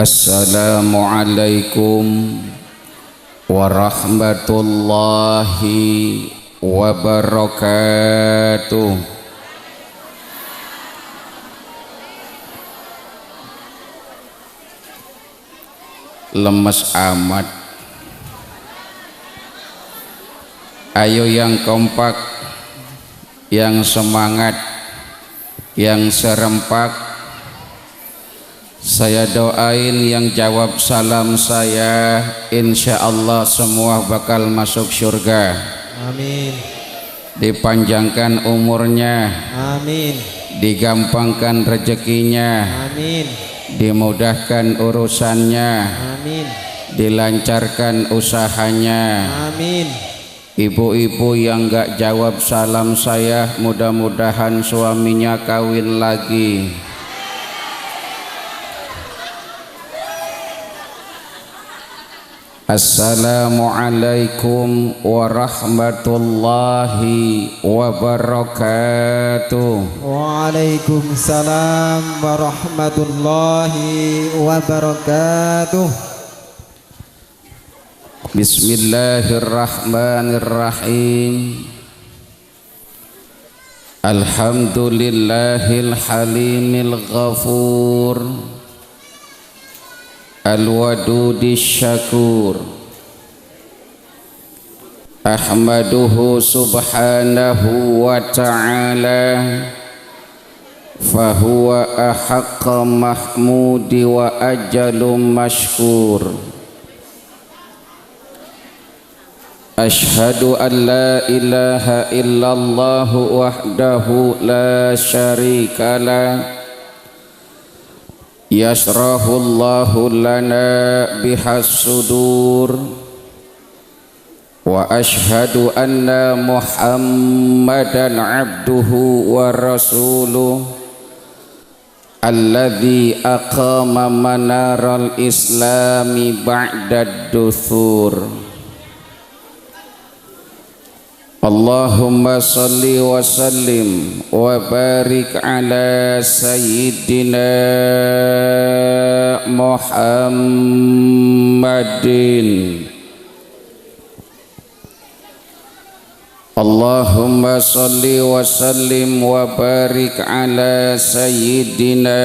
Assalamualaikum warahmatullahi wabarakatuh. Lemes amat. Ayo yang kompak, yang semangat, yang serempak. Saya doain yang jawab salam saya, insya Allah semua bakal masuk surga. Amin. Dipanjangkan umurnya. Amin. Digampangkan rezekinya. Amin. Dimudahkan urusannya. Amin. Dilancarkan usahanya. Amin. Ibu-ibu yang gak jawab salam saya, mudah-mudahan suaminya kawin lagi. Assalamualaikum warahmatullahi wabarakatuh. Waalaikumsalam warahmatullahi wabarakatuh. Bismillahirrahmanirrahim. Alhamdulillahil halimil ghafur, al-wadudis syakur. Ahmaduhu subhanahu wa ta'ala, fahuwa ahaqqa mahmudi wa ajalum mashkur. Ashhadu an la ilaha illallah wahdahu la syarikalah, yasrahullahu lana bihas sudur. Wa ashhadu anna Muhammadan abduhu wa rasuluh, alladzi aqama manaral islami ba'dad duthur. Allahumma salli wa sallim wa barik ala sayyidina Muhammadin. Allahumma salli wa sallim wa barik ala sayyidina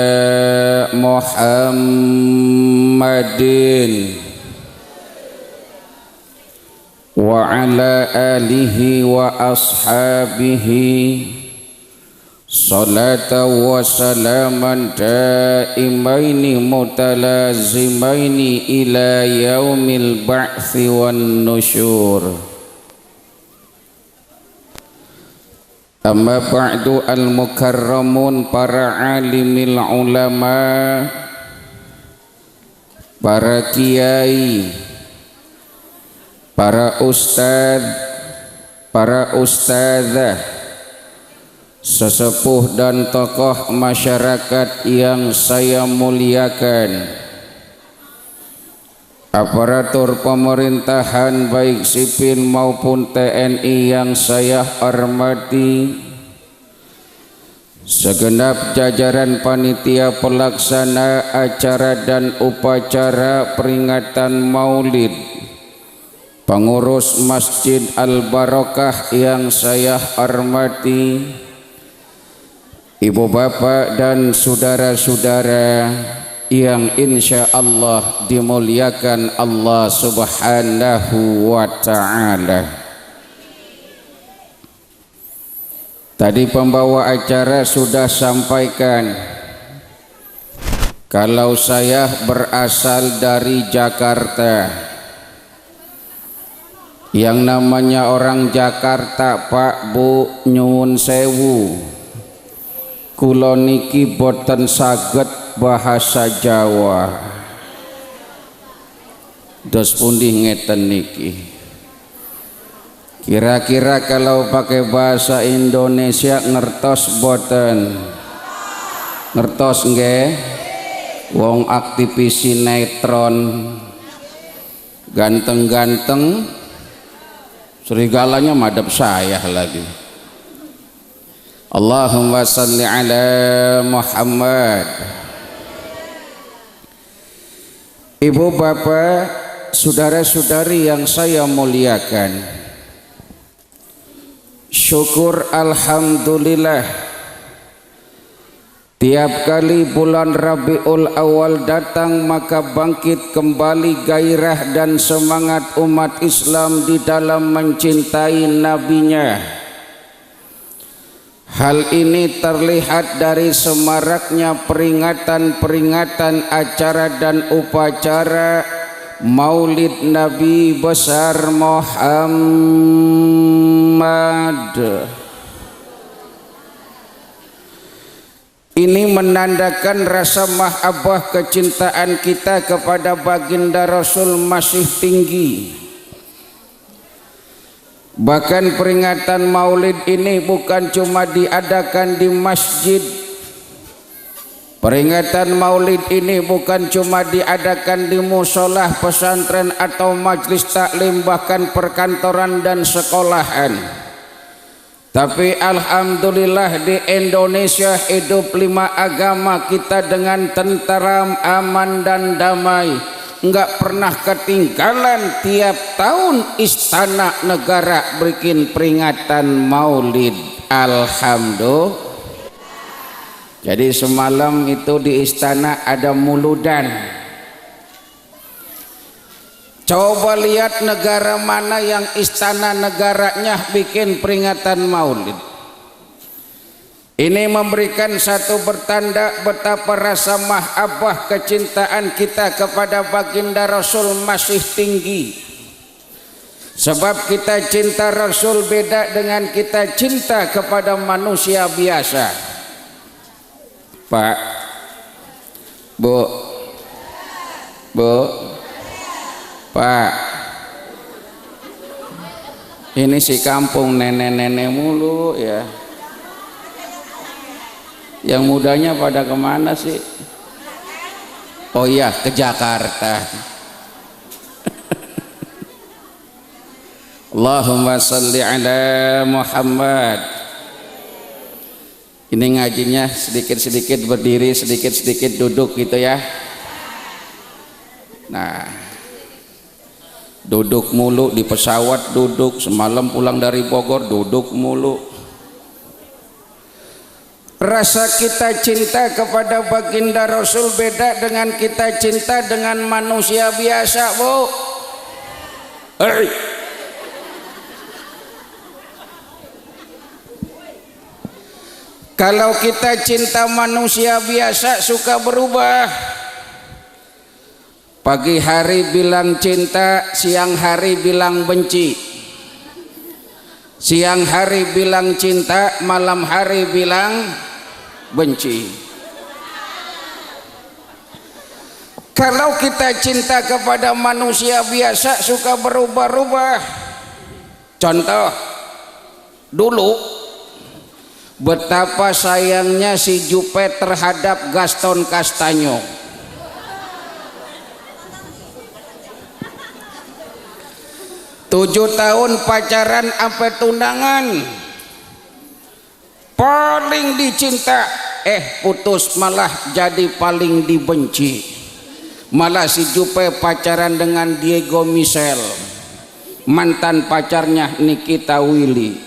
Muhammadin wa ala alihi wa ashabihi salatan wa salaman daimaini mutalazimaini ila yaumil ba'thi wan nusyur. Amma ba'du, al-mukarramun, para alimil ulama, para kiai, para ustadz, para ustadzah, sesepuh dan tokoh masyarakat yang saya muliakan, aparatur pemerintahan baik sipil maupun TNI yang saya hormati, segenap jajaran panitia pelaksana acara dan upacara peringatan Maulid, pengurus Masjid Al-Barokah yang saya hormati, ibu bapak dan saudara-saudara yang insya Allah dimuliakan Allah subhanahu wa ta'ala. Tadi pembawa acara sudah sampaikan kalau saya berasal dari Jakarta. Yang namanya orang Jakarta, Pak Bu, nyuwun sewu, kula niki boten saged bahasa Jawa. Dos pundi ngeten niki. Kira-kira kalau pakai bahasa Indonesia ngertos boten? Ngertos nggih? Wong aktivis sinetron ganteng-ganteng, serigalanya madhep saya lagi. Allahumma salli ala Muhammad. Ibu bapak, saudara-saudari yang saya muliakan, syukur alhamdulillah, tiap kali bulan Rabiul Awal datang maka bangkit kembali gairah dan semangat umat Islam di dalam mencintai nabinya. Hal ini terlihat dari semaraknya peringatan-peringatan acara dan upacara Maulid Nabi besar Muhammad. Ini menandakan rasa mahabbah kecintaan kita kepada baginda Rasul masih tinggi. Bahkan peringatan Maulid ini bukan cuma diadakan di masjid. Peringatan Maulid ini bukan cuma diadakan di musola, pesantren atau majlis taklim, bahkan perkantoran dan sekolahan. Tapi alhamdulillah di Indonesia hidup 5 agama kita dengan tenteram, aman dan damai. Enggak pernah ketinggalan, tiap tahun istana negara bikin peringatan Maulid. Alhamdulillah. Jadi semalam itu di istana ada muludan. Coba lihat negara mana yang istana negaranya bikin peringatan Maulid. Ini memberikan satu bertanda betapa rasa mahabbah kecintaan kita kepada baginda Rasul masih tinggi. Sebab kita cinta Rasul beda dengan kita cinta kepada manusia biasa. Pak, Bu, Pak, ini si kampung nenek-nenek mulu ya. Yang mudanya pada kemana sih? Oh iya, ke Jakarta. Allahumma salli ala Muhammad. Ini ngajinya sedikit-sedikit berdiri, sedikit-sedikit duduk gitu ya. Nah, duduk mulu di pesawat, duduk. Semalam pulang dari Bogor duduk mulu. Rasa kita cinta kepada baginda Rasul beda dengan kita cinta dengan manusia biasa, Bu. Kalau kita cinta manusia biasa suka berubah. Pagi hari bilang cinta, siang hari bilang benci. Siang hari bilang cinta, malam hari bilang benci. Kalau kita cinta kepada manusia biasa suka berubah-ubah. Contoh, dulu betapa sayangnya si Jupe terhadap Gaston Castanyo. Tujuh tahun pacaran sampai tunangan, paling dicinta, putus malah jadi paling dibenci. Malah si Jupe pacaran dengan Diego Michel, mantan pacarnya Nikita Willy,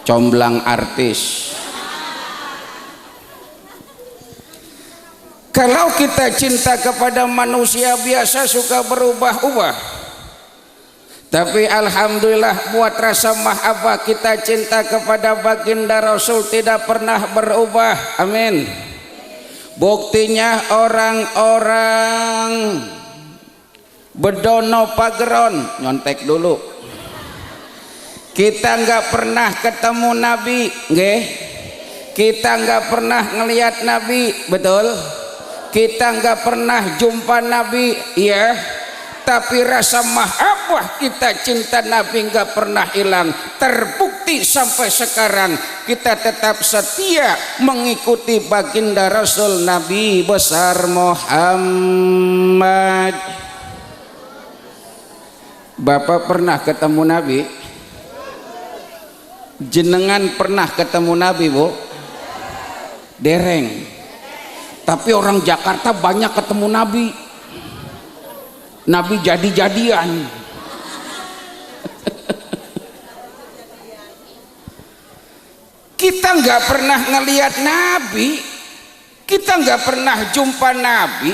comblang artis. Kalau kita cinta kepada manusia biasa suka berubah-ubah. Tapi alhamdulillah buat rasa mahabbah kita cinta kepada baginda Rasul tidak pernah berubah. Amin. Buktinya orang-orang bedono pageron, nyontek dulu. Kita nggak pernah ketemu Nabi, nggih. Kita nggak pernah ngelihat Nabi, betul? Kita nggak pernah jumpa Nabi, ya. Tapi rasa mahabbah kita cinta Nabi nggak pernah hilang. Terbukti sampai sekarang kita tetap setia mengikuti baginda Rasul Nabi besar Muhammad. Bapak pernah ketemu Nabi? Jenengan pernah ketemu Nabi, Bu? Dereng. Tapi orang Jakarta banyak ketemu Nabi. Nabi jadi-jadian. Kita nggak pernah ngelihat Nabi, kita nggak pernah jumpa Nabi,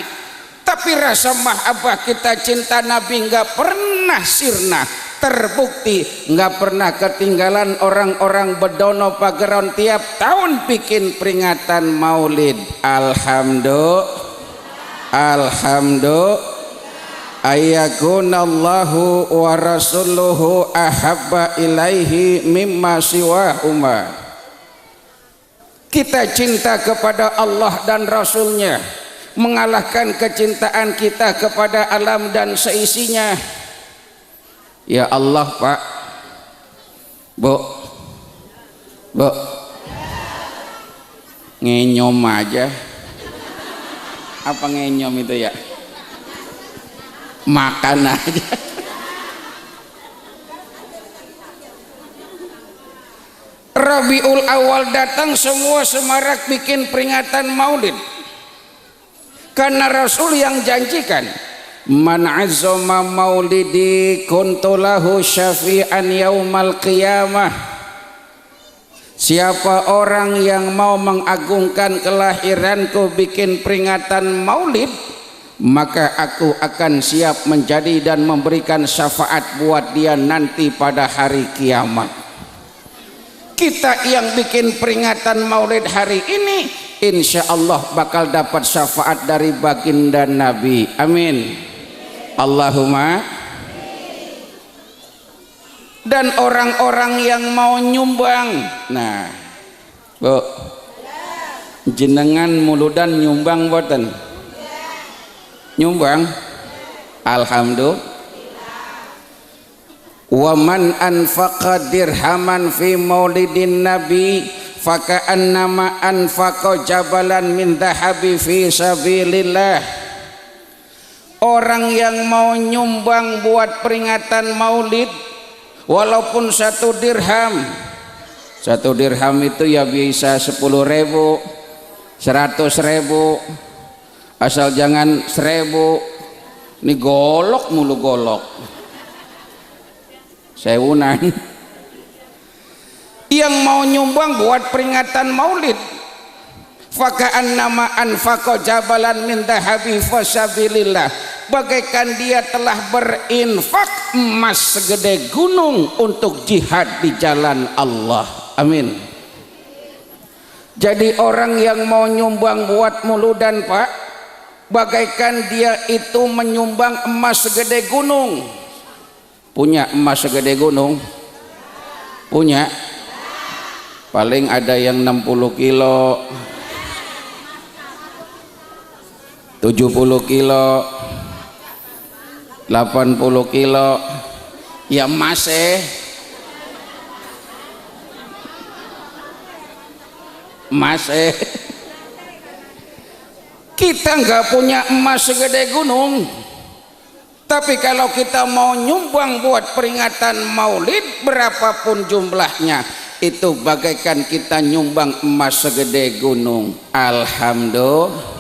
tapi rasa mahabbah kita cinta Nabi nggak pernah sirna. Terbukti nggak pernah ketinggalan orang-orang bedono pageron tiap tahun bikin peringatan maulid. Alhamdulillah ayakunallahu wa rasuluhu ahabba ilaihi mimma siwahuma. Kita cinta kepada Allah dan Rasulnya mengalahkan kecintaan kita kepada alam dan seisinya. Ya Allah Pak, Bu, ngenyom aja. Apa ngenyom itu ya? Makan aja. Rabiul Awal datang semua semarak bikin peringatan maulid. Karena Rasul yang janjikan, man azzama maulidi kuntulahu syafi'an yaumal qiyamah. Siapa orang yang mau mengagungkan kelahiranku bikin peringatan maulid, maka aku akan siap menjadi dan memberikan syafaat buat dia nanti pada hari kiamat. Kita yang bikin peringatan maulid hari ini, insya Allah bakal dapat syafaat dari baginda Nabi. Amin. Allahumma. Dan orang-orang yang mau nyumbang, nah Bu, jenengan muludan nyumbang boten? Nyumbang? Alhamdulillah. Wa man anfaqa dirhaman fi maulidin nabi faka'annama anfaqa jabalan min dhahabi fi sabilillah. Orang yang mau nyumbang buat peringatan maulid walaupun 1 dirham, 1 dirham itu ya bisa 10.000, 100.000, asal jangan 1.000. Ini golok mulu golok. Sewunan. Yang mau nyumbang buat peringatan maulid, faka'an nama anfaqa jabalan min dhahabi fasabilillah, bagaikan dia telah berinfak emas segede gunung untuk jihad di jalan Allah. Amin. Jadi orang yang mau nyumbang buat muludan Pak, bagaikan dia itu menyumbang emas segede gunung. Punya emas segede gunung? Punya? Paling ada yang 60 kilo, 70 kilo, 80 kilo. Ya masih kita nggak punya emas segede gunung, tapi kalau kita mau nyumbang buat peringatan maulid berapapun jumlahnya, itu bagaikan kita nyumbang emas segede gunung. Alhamdulillah.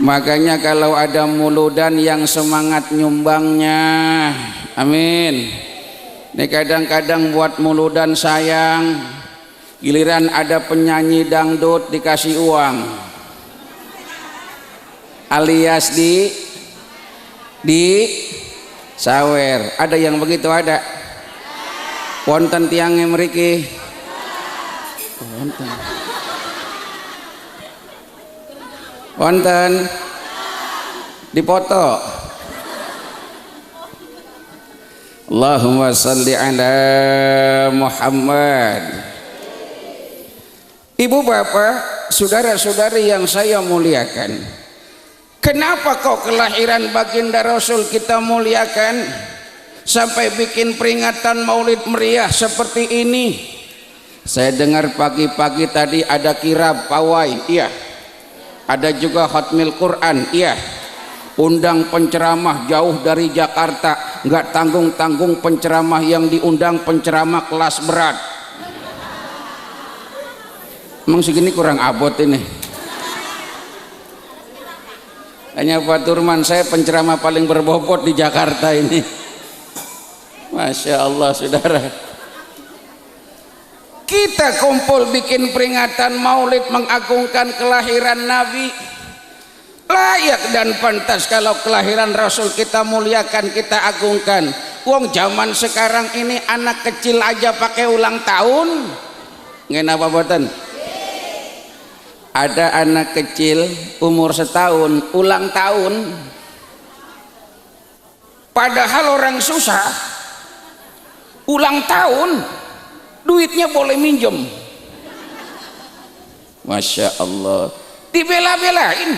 Makanya kalau ada muludan yang semangat nyumbangnya, amin. Ini kadang-kadang buat muludan sayang, giliran ada penyanyi dangdut dikasih uang, alias di sawer. Ada yang begitu? Ada wonten tiang mriki wonten dipoto. Allahumma salli ala Muhammad. Ibu bapak, saudara-saudari yang saya muliakan, kenapa kok kelahiran baginda Rasul kita muliakan sampai bikin peringatan maulid meriah seperti ini? Saya dengar pagi-pagi tadi ada kirab pawai, iya. Ada juga khatmil Quran, iya. Undang penceramah jauh dari Jakarta, nggak tanggung-tanggung penceramah yang diundang penceramah kelas berat. Emang segini kurang abot ini. Hanya Pak Turman, saya penceramah paling berbobot di Jakarta ini. Masya Allah saudara. Kita kumpul bikin peringatan maulid mengagungkan kelahiran Nabi. Layak dan pantas kalau kelahiran Rasul kita muliakan, kita agungkan. Wong zaman sekarang ini anak kecil aja pakai ulang tahun. Nggak apa boten? Ada anak kecil umur setahun ulang tahun. Padahal orang susah. Ulang tahun duitnya boleh minjem. Masya Allah. Dibela-belain.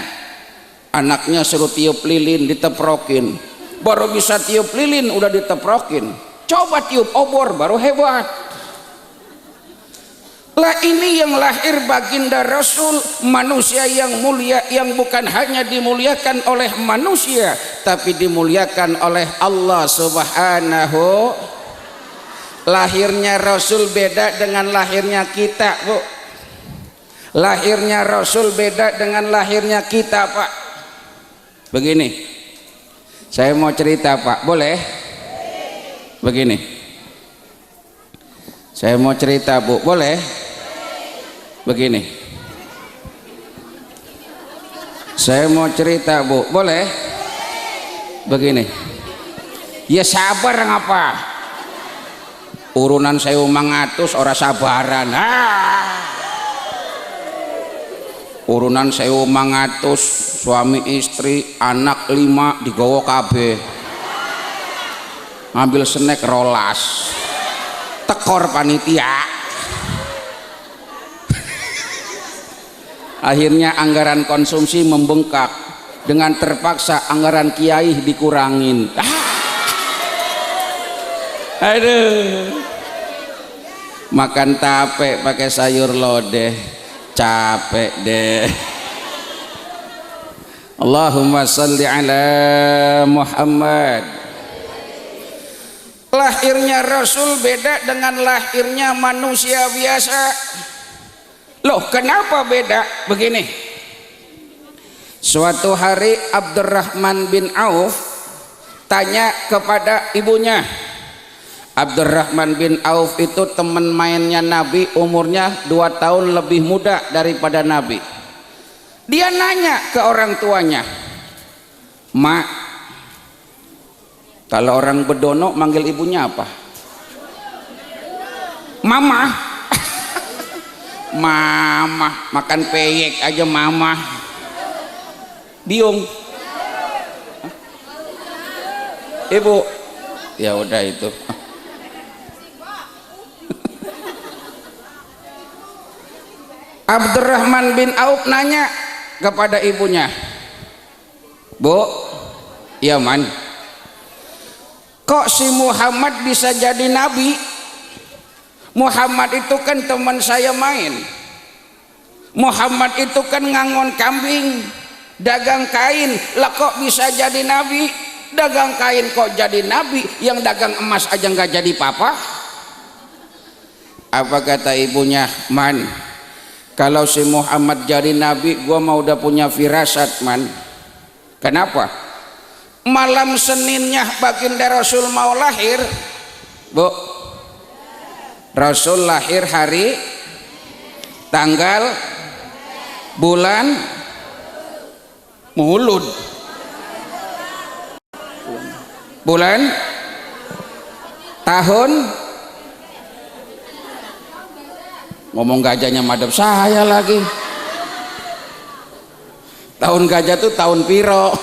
Anaknya suruh tiup lilin, diteprokin. Baru bisa tiup lilin udah diteprokin. Coba tiup obor baru hebat. Lah ini yang lahir baginda Rasul, manusia yang mulia, yang bukan hanya dimuliakan oleh manusia tapi dimuliakan oleh Allah Subhanahu. Lahirnya Rasul beda dengan lahirnya kita, Bu. Lahirnya Rasul beda dengan lahirnya kita, Pak. Begini, saya mau cerita, Pak, boleh? Begini, saya mau cerita, Bu, boleh? Begini, saya mau cerita, Bu, boleh? Begini, ya sabar ngapa? Urunan saya mangatus ora sabaran. Urunan saya mangatus, suami istri anak 5 digawa kabeh, ngambil snack rolas, tekor panitia. Akhirnya anggaran konsumsi membengkak, dengan terpaksa anggaran kiai dikurangin. Aduh, makan tape pakai sayur lodeh, capek deh. Allahumma salli ala Muhammad. Lahirnya Rasul beda dengan lahirnya manusia biasa. Loh, kenapa beda? Begini, suatu hari Abdurrahman bin Auf tanya kepada ibunya. Abdurrahman bin Auf itu teman mainnya Nabi, umurnya 2 tahun lebih muda daripada Nabi. Dia nanya ke orang tuanya, "Mak, kalau orang bedono manggil ibunya apa?" "Mama." Mama, makan peyek aja mama. Biung. Ibu. Ya udah itu. Abdurrahman bin Auf nanya kepada ibunya, "Bu, ya man, kok si Muhammad bisa jadi nabi? Muhammad itu kan teman saya main. Muhammad itu kan ngangon kambing, dagang kain. Lah kok bisa jadi nabi? Dagang kain kok jadi nabi? Yang dagang emas aja nggak jadi papa?" Apa kata ibunya? "Man, kalau si Muhammad jadi nabi, gua mau udah punya firasat, man." "Kenapa?" "Malam Seninnya baginda Rasul mau lahir, Bu. Rasul lahir hari, tanggal, bulan, Maulud, bulan, tahun." Ngomong gajahnya madep saya lagi. Tahun gajah tuh tahun piro?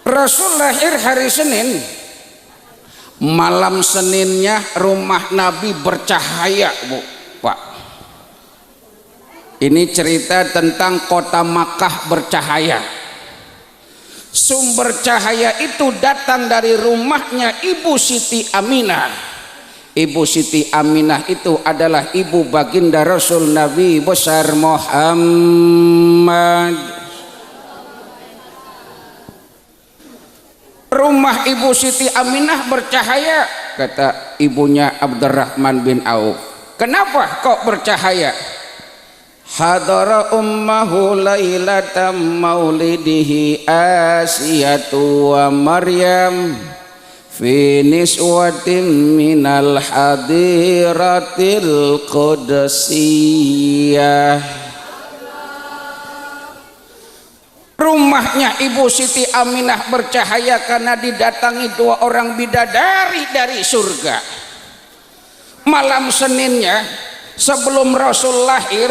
Rasul lahir hari Senin. Malam Seninnya rumah Nabi bercahaya, Bu, Pak. Ini cerita tentang kota Makkah bercahaya. Sumber cahaya itu datang dari rumahnya Ibu Siti Aminah. Ibu Siti Aminah itu adalah ibu baginda Rasul Nabi besar Muhammad. Rumah Ibu Siti Aminah bercahaya, kata ibunya Abdurrahman bin Auf. "Kenapa kok bercahaya?" hadara ummahu lailatam maulidihi Asiyatu wa Maryam fi niswatin minal hadiratil qudsiyah. Rumahnya Ibu Siti Aminah bercahaya karena didatangi dua orang bidadari dari surga. Malam Seninnya sebelum Rasul lahir,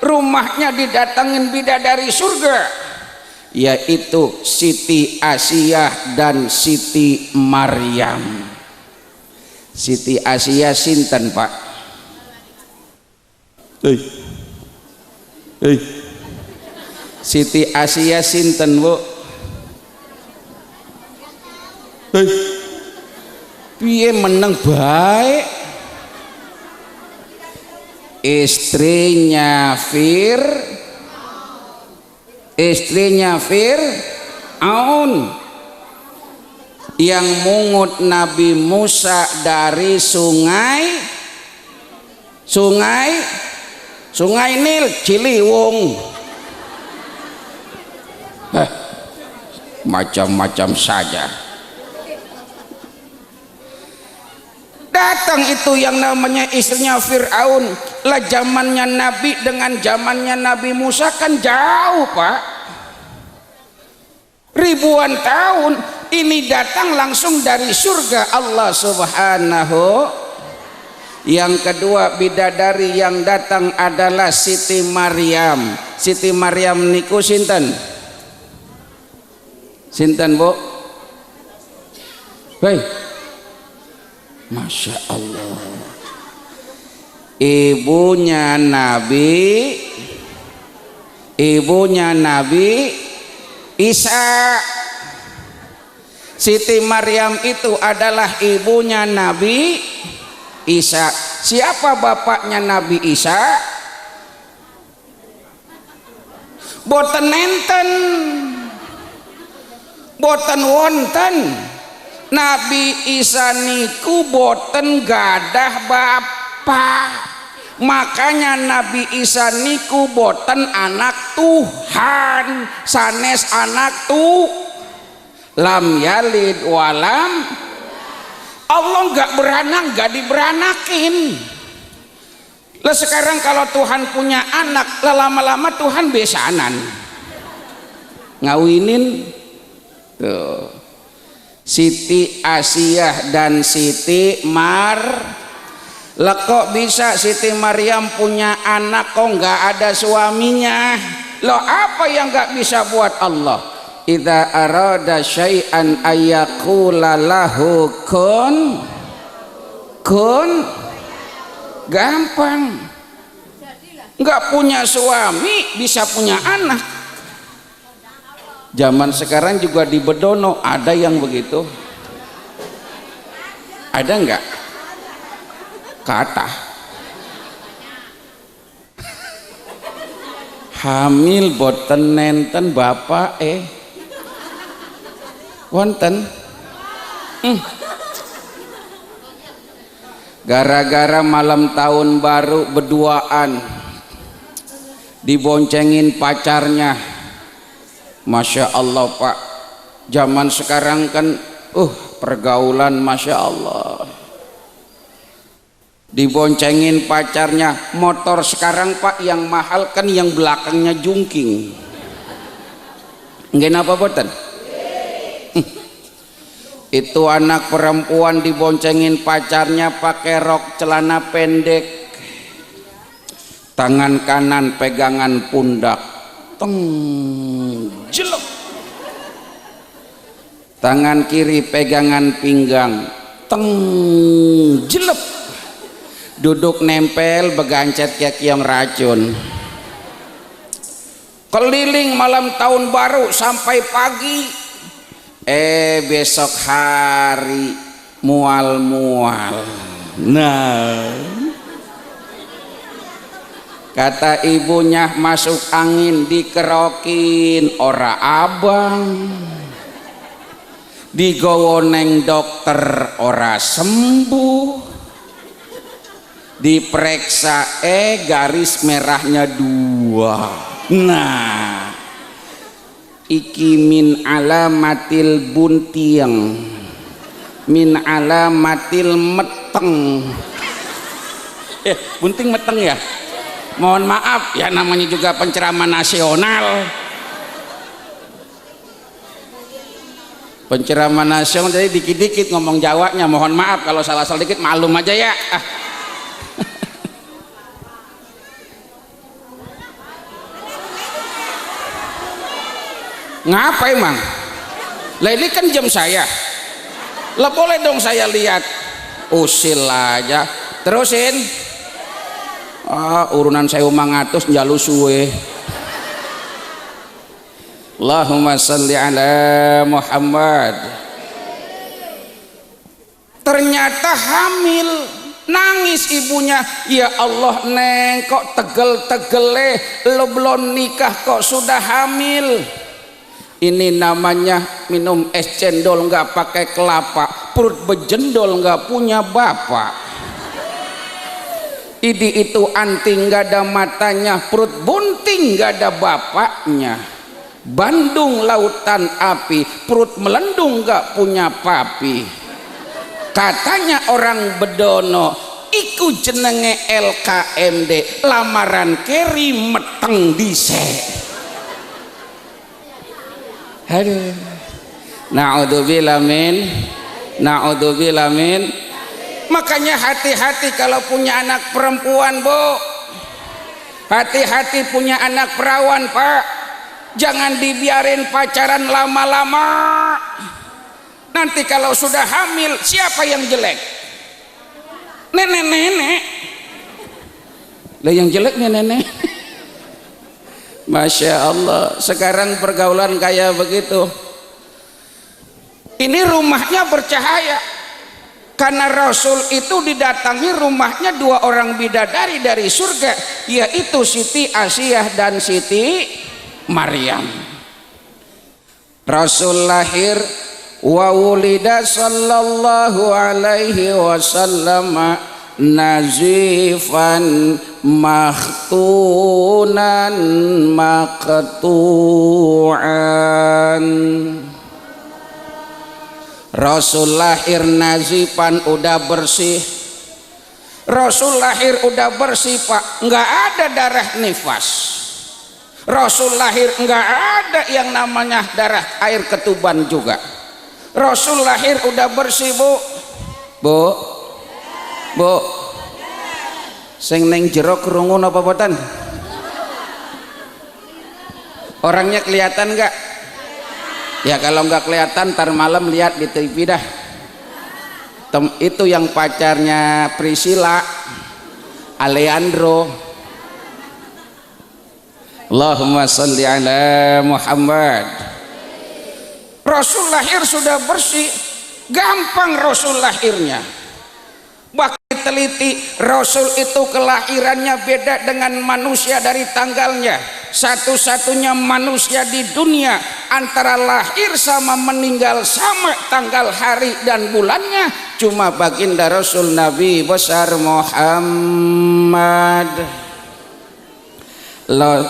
rumahnya didatangin bidadari surga, yaitu Siti Asiyah dan Siti Maryam. Siti Asiyah sinten Pak? Siti Asiyah sinten Bu? Piye meneng baik? Istrinya Fir'aun yang mungut Nabi Musa dari sungai Nil Ciliwung. Macam-macam saja. Datang itu yang namanya istrinya Fir'aun. Lah zamannya Nabi dengan zamannya Nabi Musa kan jauh Pak, ribuan tahun. Ini datang langsung dari surga Allah Subhanahu. Yang kedua bidadari yang datang adalah Siti Maryam. Siti Maryam niku sinten Bu? Hei, Masya Allah, ibunya Nabi Isa. Siti Maryam itu adalah ibunya Nabi Isa. Siapa bapaknya Nabi Isa? Boten nenten, boten wonten. Nabi Isa niku boten gadah bapak, makanya Nabi Isa niku boten anak Tuhan, sanes anak lam yalid walam. Allah nggak beranak, nggak diberanakin. Lah sekarang kalau Tuhan punya anak, lama-lama Tuhan besanan ngawinin tuh. Siti Asiyah dan Siti Lah kok bisa Siti Maryam punya anak kok nggak ada suaminya? Loh apa yang nggak bisa buat Allah? Idza arada syai'an ayyaqula lahu kun gampang. Nggak punya suami bisa punya anak. Zaman sekarang juga di Bedono ada yang begitu. Ada enggak? Kata hamil boten nenten bapak wonten. Gara-gara malam tahun baru berduaan diboncengin pacarnya. Masya Allah Pak, zaman sekarang kan pergaulan Masya Allah. Diboncengin pacarnya. Motor sekarang Pak yang mahal kan yang belakangnya jungking. Nggak apa boten? Itu anak perempuan diboncengin pacarnya pakai rok celana pendek, tangan kanan pegangan pundak, jelek, tangan kiri pegangan pinggang, jelek, duduk nempel begancet kayak yang racun. Keliling malam tahun baru sampai pagi. Besok hari mual-mual. Nah, kata ibunya masuk angin dikerokin ora abang, digowo neng dokter ora sembuh, diperiksa garis merahnya 2. Nah, iki min alamatil buntiang, min alamatil meteng. Bunting meteng ya, mohon maaf ya, namanya juga penceramah nasional. Penceramah nasional jadi dikit-dikit ngomong Jawanya, mohon maaf kalau salah-salah dikit, maklum aja ya. Ngapa emang? Lah ini kan jam saya. Lah boleh dong saya lihat. Usil aja. Terusin. Urunan saya 500 njalu suwe. Allahumma shalli ala Muhammad. Ternyata hamil, nangis ibunya. Ya Allah neng, kok tegel-tegele, lo belum nikah kok sudah hamil. Ini namanya minum es cendol nggak pakai kelapa, perut bejendol nggak punya bapak. Idi itu anting nggak ada matanya, perut bunting nggak ada bapaknya. Bandung lautan api, perut melendung gak punya papi. Katanya orang bedono, iku jenenge LKMD, lamaran keri meteng dise. Aduh, naudzubillah min, naudzubillah min. Makanya hati-hati kalau punya anak perempuan, Bu. Hati-hati punya anak perawan, Pak. Jangan dibiarin pacaran lama-lama. Nanti kalau sudah hamil, siapa yang jelek? Nenek-nenek. Lah yang jelek nenek-nenek. Masya Allah, sekarang pergaulan kayak begitu. Ini rumahnya bercahaya. Karena Rasul itu didatangi rumahnya 2 orang bidadari dari surga, yaitu Siti Asiyah dan Siti Maryam. Rasul lahir wa wulida sallallahu alaihi wasallam nazifan makhtunan maqtu'an. Rasul lahir nazifan, udah bersih. Rasul lahir udah bersih, Pak, nggak ada darah nifas. Rasul lahir enggak ada yang namanya darah air ketuban juga. Rasul lahir udah bersih, Bu. Bu. Bu. Sing neng jero krungu napa boten? Orangnya kelihatan enggak? Ya kalau enggak kelihatan ntar malam lihat di TV dah. Itu yang pacarnya Priscilla, Alejandro. Allahumma shalli ala Muhammad. Rasul lahir sudah bersih, gampang Rasul lahirnya. Bahkan teliti, Rasul itu kelahirannya beda dengan manusia dari tanggalnya. Satu-satunya manusia di dunia antara lahir sama meninggal sama tanggal, hari dan bulannya, cuma baginda Rasul Nabi besar Muhammad.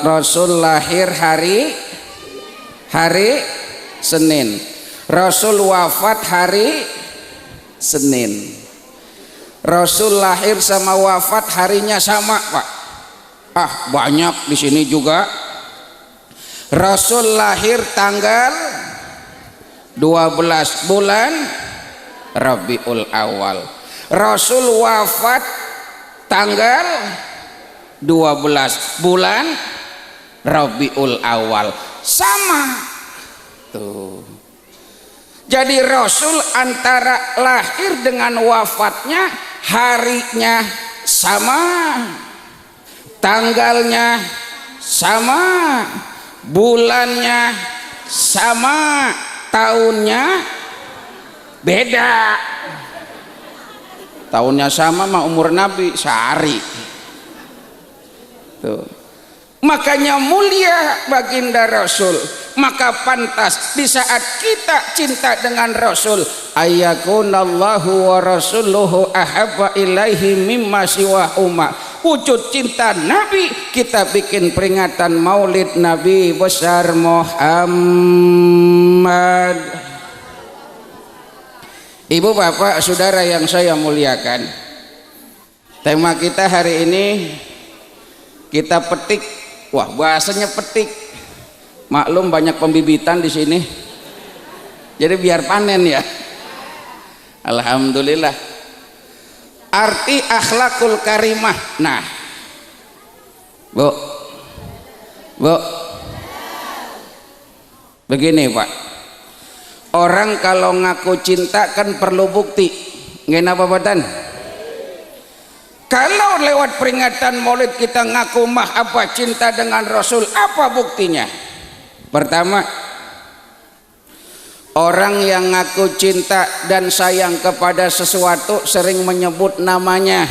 Rasul lahir hari Senin. Rasul wafat hari Senin. Rasul lahir sama wafat harinya sama, Pak. Banyak di sini juga. Rasul lahir tanggal 12 bulan Rabiul Awal. Rasul wafat tanggal 12 bulan Rabiul Awal. Sama tuh. Jadi Rasul antara lahir dengan wafatnya harinya sama, tanggalnya sama, bulannya sama, tahunnya beda. Tahunnya sama mah umur Nabi sehari. Tuh. Makanya mulia baginda Rasul. maka pantas di saat kita cinta dengan Rasul ayakunallahu wa rasuluhu ahabba ilaihi mimma siwahuma. Wujud cinta Nabi, kita bikin peringatan Maulid Nabi besar Muhammad. Ibu bapak saudara yang saya muliakan, tema kita hari ini kita petik. Wah, bahasanya petik. Maklum banyak pembibitan di sini. Jadi biar panen ya. Alhamdulillah. Arti akhlakul karimah. Nah. Bu. Begini, Pak. Orang kalau ngaku cinta kan perlu bukti. Nggak apa badan? Kalau lewat peringatan Maulid kita ngaku apa cinta dengan Rasul, apa buktinya? Pertama, orang yang ngaku cinta dan sayang kepada sesuatu sering menyebut namanya.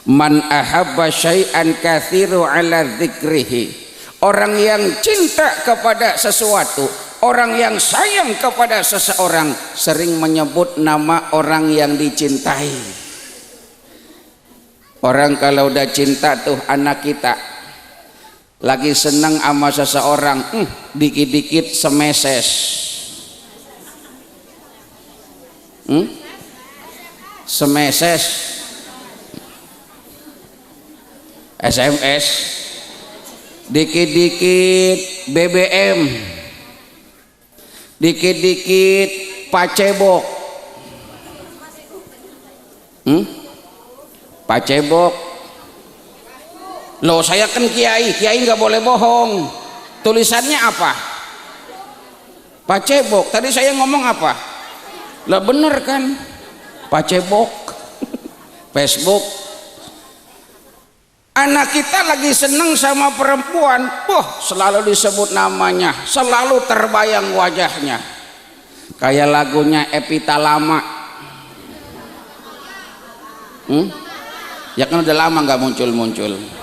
Man ahabba syai'an kathiru ala dzikrihi. Orang yang cinta kepada sesuatu, orang yang sayang kepada seseorang sering menyebut nama orang yang dicintai. Orang kalau udah cinta tuh anak kita lagi senang sama seseorang, dikit-dikit semeses, semeses, SMS, dikit-dikit BBM, dikit-dikit pacebok, pacebok. Loh, saya kan kiai nggak boleh bohong. Tulisannya apa? Pacebok. Tadi saya ngomong apa? Lah bener kan? Pacebok. Facebook. Anak kita lagi seneng sama perempuan, selalu disebut namanya, selalu terbayang wajahnya. Kayak lagunya Epita Lama. Ya kan udah lama nggak muncul-muncul.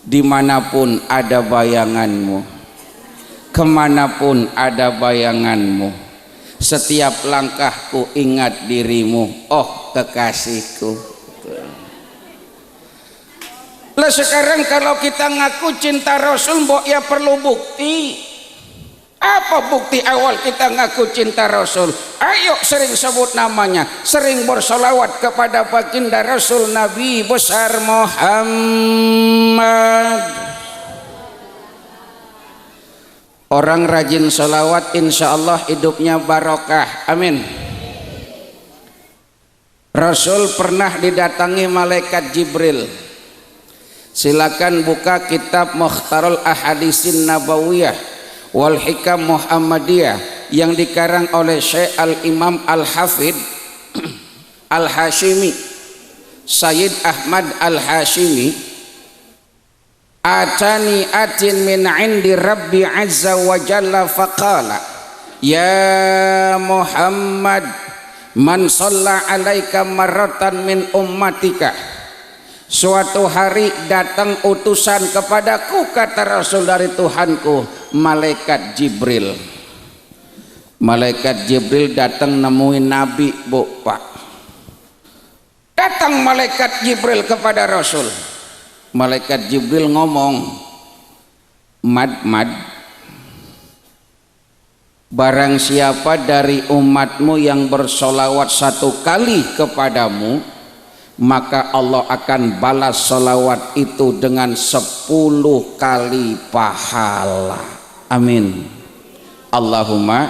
Dimanapun ada bayanganmu, kemanapun ada bayanganmu, setiap langkahku ingat dirimu, oh kekasihku. Lah sekarang kalau kita ngaku cinta Rasul, mbok ya perlu bukti. Apa bukti awal kita ngaku cinta Rasul? Ayo sering sebut namanya, sering bersolawat kepada baginda Rasul Nabi besar Muhammad. Orang rajin solawat insya Allah hidupnya barokah, amin. Rasul pernah didatangi malaikat Jibril. Silakan buka kitab Mukhtarul Ahadisin Nabawiyah wal Hikam Muhammadiyah yang dikarang oleh Syekh Al-Imam Al-Hafidh Al-Hashimi Sayyid Ahmad Al-Hashimi. Atani atin min indi Rabbi Azza wa Jalla faqala ya Muhammad man shalla alaika marratan min ummatika. Suatu hari datang utusan kepadaku, kata Rasul, dari Tuhanku, malaikat Jibril. Malaikat Jibril datang nemuin Nabi, Bu, Pak. Datang malaikat Jibril kepada Rasul. Malaikat Jibril ngomong, Mad, barang siapa dari umatmu yang bersolawat 1 kali kepadamu, maka Allah akan balas solawat itu dengan 10 kali pahala. Amin. Allahumma.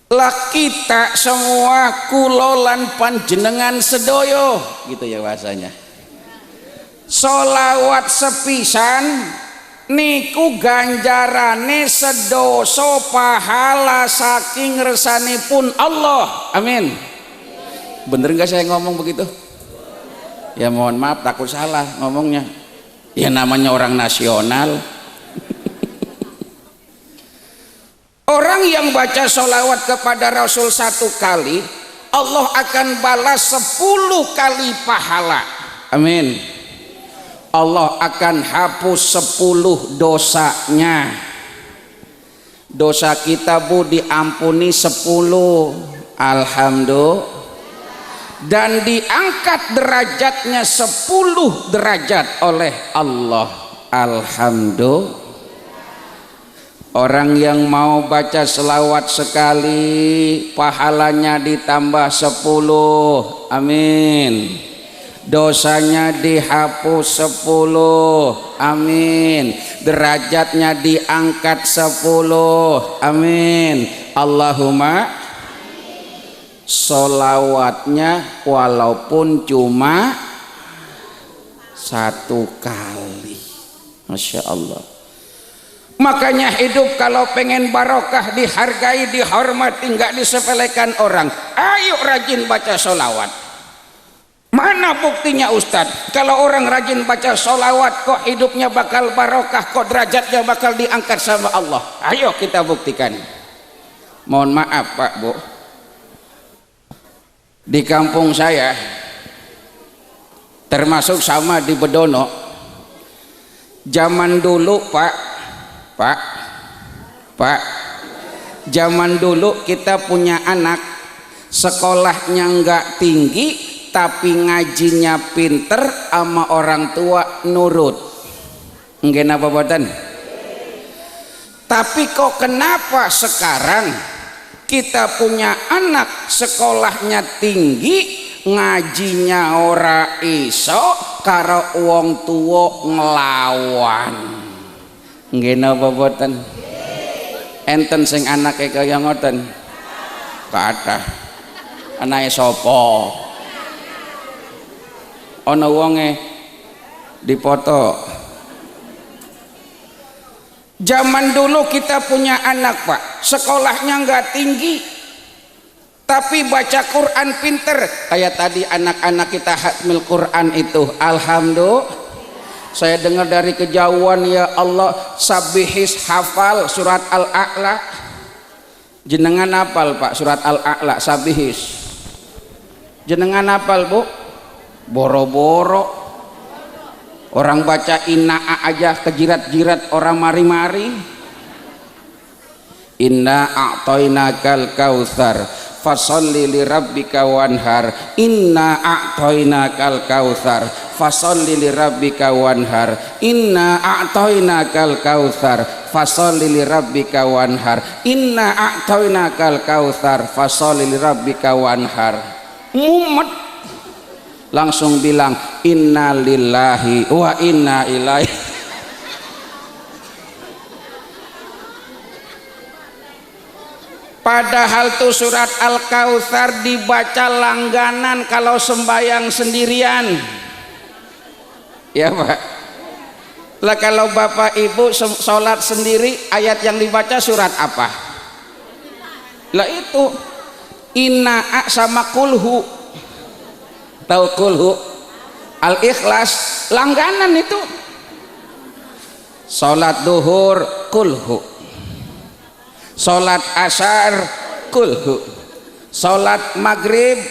Lah kita semua kulolan panjenengan sedoyo, gitu ya bahasanya. Solawat sepisan niku ganjarane sedoso pahala saking resanipun Allah. Amin. Bener nggak saya ngomong begitu? Ya mohon maaf, takut salah ngomongnya. Ya namanya orang nasional. Orang yang baca sholawat kepada Rasul 1 kali, Allah akan balas 10 kali pahala. Amin. Allah akan hapus 10 dosanya. Dosa kita Bu diampuni 10. Alhamdulillah. Dan diangkat derajatnya 10 derajat oleh Allah. Alhamdulillah. Orang yang mau baca selawat sekali pahalanya ditambah 10. Amin. Dosanya dihapus 10. Amin. Derajatnya diangkat 10. Amin. Allahumma. Solawatnya walaupun cuma 1 kali. Masya Allah. Makanya hidup kalau pengen barokah, dihargai, dihormati, nggak disepelekan orang. Ayo rajin baca solawat. Mana buktinya Ustadz? Kalau orang rajin baca solawat kok hidupnya bakal barokah, kok derajatnya bakal diangkat sama Allah. Ayo kita buktikan. Mohon maaf Pak Bu, di kampung saya termasuk sama di Bedono, zaman dulu Pak, zaman dulu kita punya anak sekolahnya nggak tinggi tapi ngajinya pinter sama orang tua nurut. Nggih napa boten? Tapi kok kenapa sekarang kita punya anak sekolahnya tinggi ngajinya ora iso karo wong tuwa nglawan? Nggih napa boten? Enten sing anake kaya ngoten? Kathah. Anake sapa? Ana wonge dipoto. Zaman dulu kita punya anak Pak, sekolahnya nggak tinggi tapi baca Quran pinter. Kayak tadi anak-anak kita hatmil Quran itu, alhamdulillah. Saya dengar dari kejauhan, ya Allah, sabihis hafal surat Al-A'la. Jenengan hafal Pak surat Al-A'la sabihis? Jenengan hafal Bu? Boro-boro. Orang baca inna'a aja kejirat-jirat orang mari-mari. Inna a'toinakal kautsar fasolli li rabbika wanhar. Inna a'toinakal kautsar fasolli li rabbika wanhar. Inna a'toinakal kautsar fasolli li rabbika wanhar. Inna a'toinakal kautsar fasolli li rabbika wanhar. Mumet langsung bilang inna lillahi wa inna ilaihi. Padahal tuh surat Al-Kautsar dibaca langganan kalau sembahyang sendirian. Ya Pak. Lah kalau Bapak Ibu sholat sendiri, ayat yang dibaca surat apa? Lah itu inna sama kulhu. Tahu kulhu? Al-Ikhlas langganan itu. Salat duhur kulhu, salat asar kulhu, salat maghrib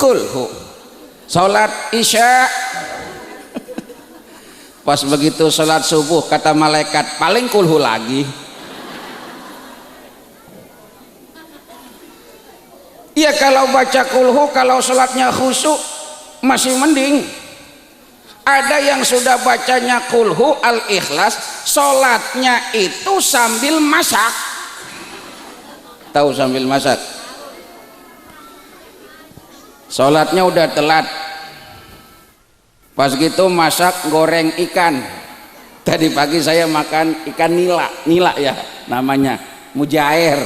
kulhu, salat isya. Pas begitu salat subuh kata malaikat paling kulhu lagi. Ya kalau baca kulhu, kalau salatnya khusyuk masih mending. Ada yang sudah bacanya kulhu Al-Ikhlas, sholatnya itu sambil masak. Tahu sambil masak? Sholatnya udah telat, pas gitu masak goreng ikan. Tadi pagi saya makan ikan nila ya namanya, mujair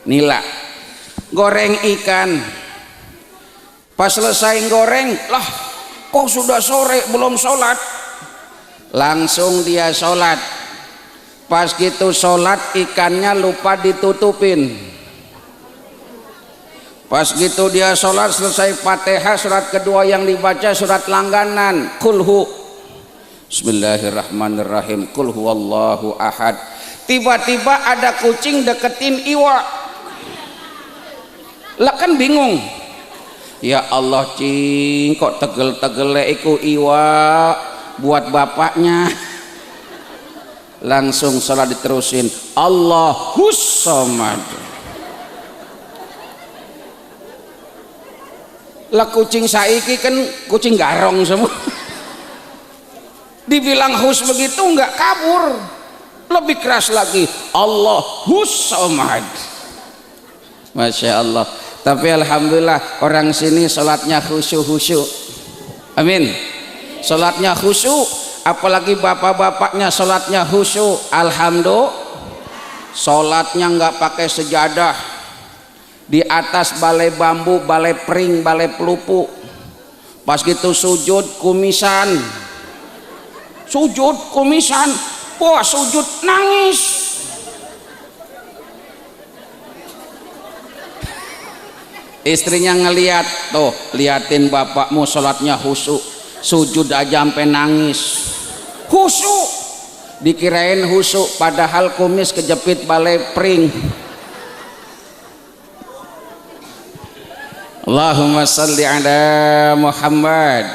nila. Goreng ikan, pas selesai goreng, lah kok sudah sore belum sholat. Langsung dia sholat. Pas gitu sholat ikannya lupa ditutupin. Pas gitu dia sholat selesai Fatihah, surat kedua yang dibaca surat langganan kulhu. Bismillahirrahmanirrahim. Qul huwallahu ahad. Tiba-tiba ada kucing deketin iwa. Lah kan bingung. Ya Allah cing, kok tegel-tegele iku iwa. buat bapaknya. Langsung sholat diterusin, Allahus somad. Lah kucing saiki kan kucing garong semua. Dibilang hus begitu nggak kabur, lebih keras lagi, Allahus somad. Masya Allah. Tapi alhamdulillah orang sini sholatnya khusyuk. Amin. Sholatnya khusyuk, apalagi bapak-bapaknya sholatnya khusyuk. Alhamdulillah. Sholatnya nggak pakai sejadah, di atas balai bambu, balai pring, balai pelupu. Pas gitu sujud kumisan, wah sujud nangis. Istrinya ngeliat, tuh liatin bapakmu sholatnya khusyuk, sujud aja sampai nangis. Khusyuk, dikirain khusyuk padahal kumis kejepit balai pring. Allahumma salli ala Muhammad.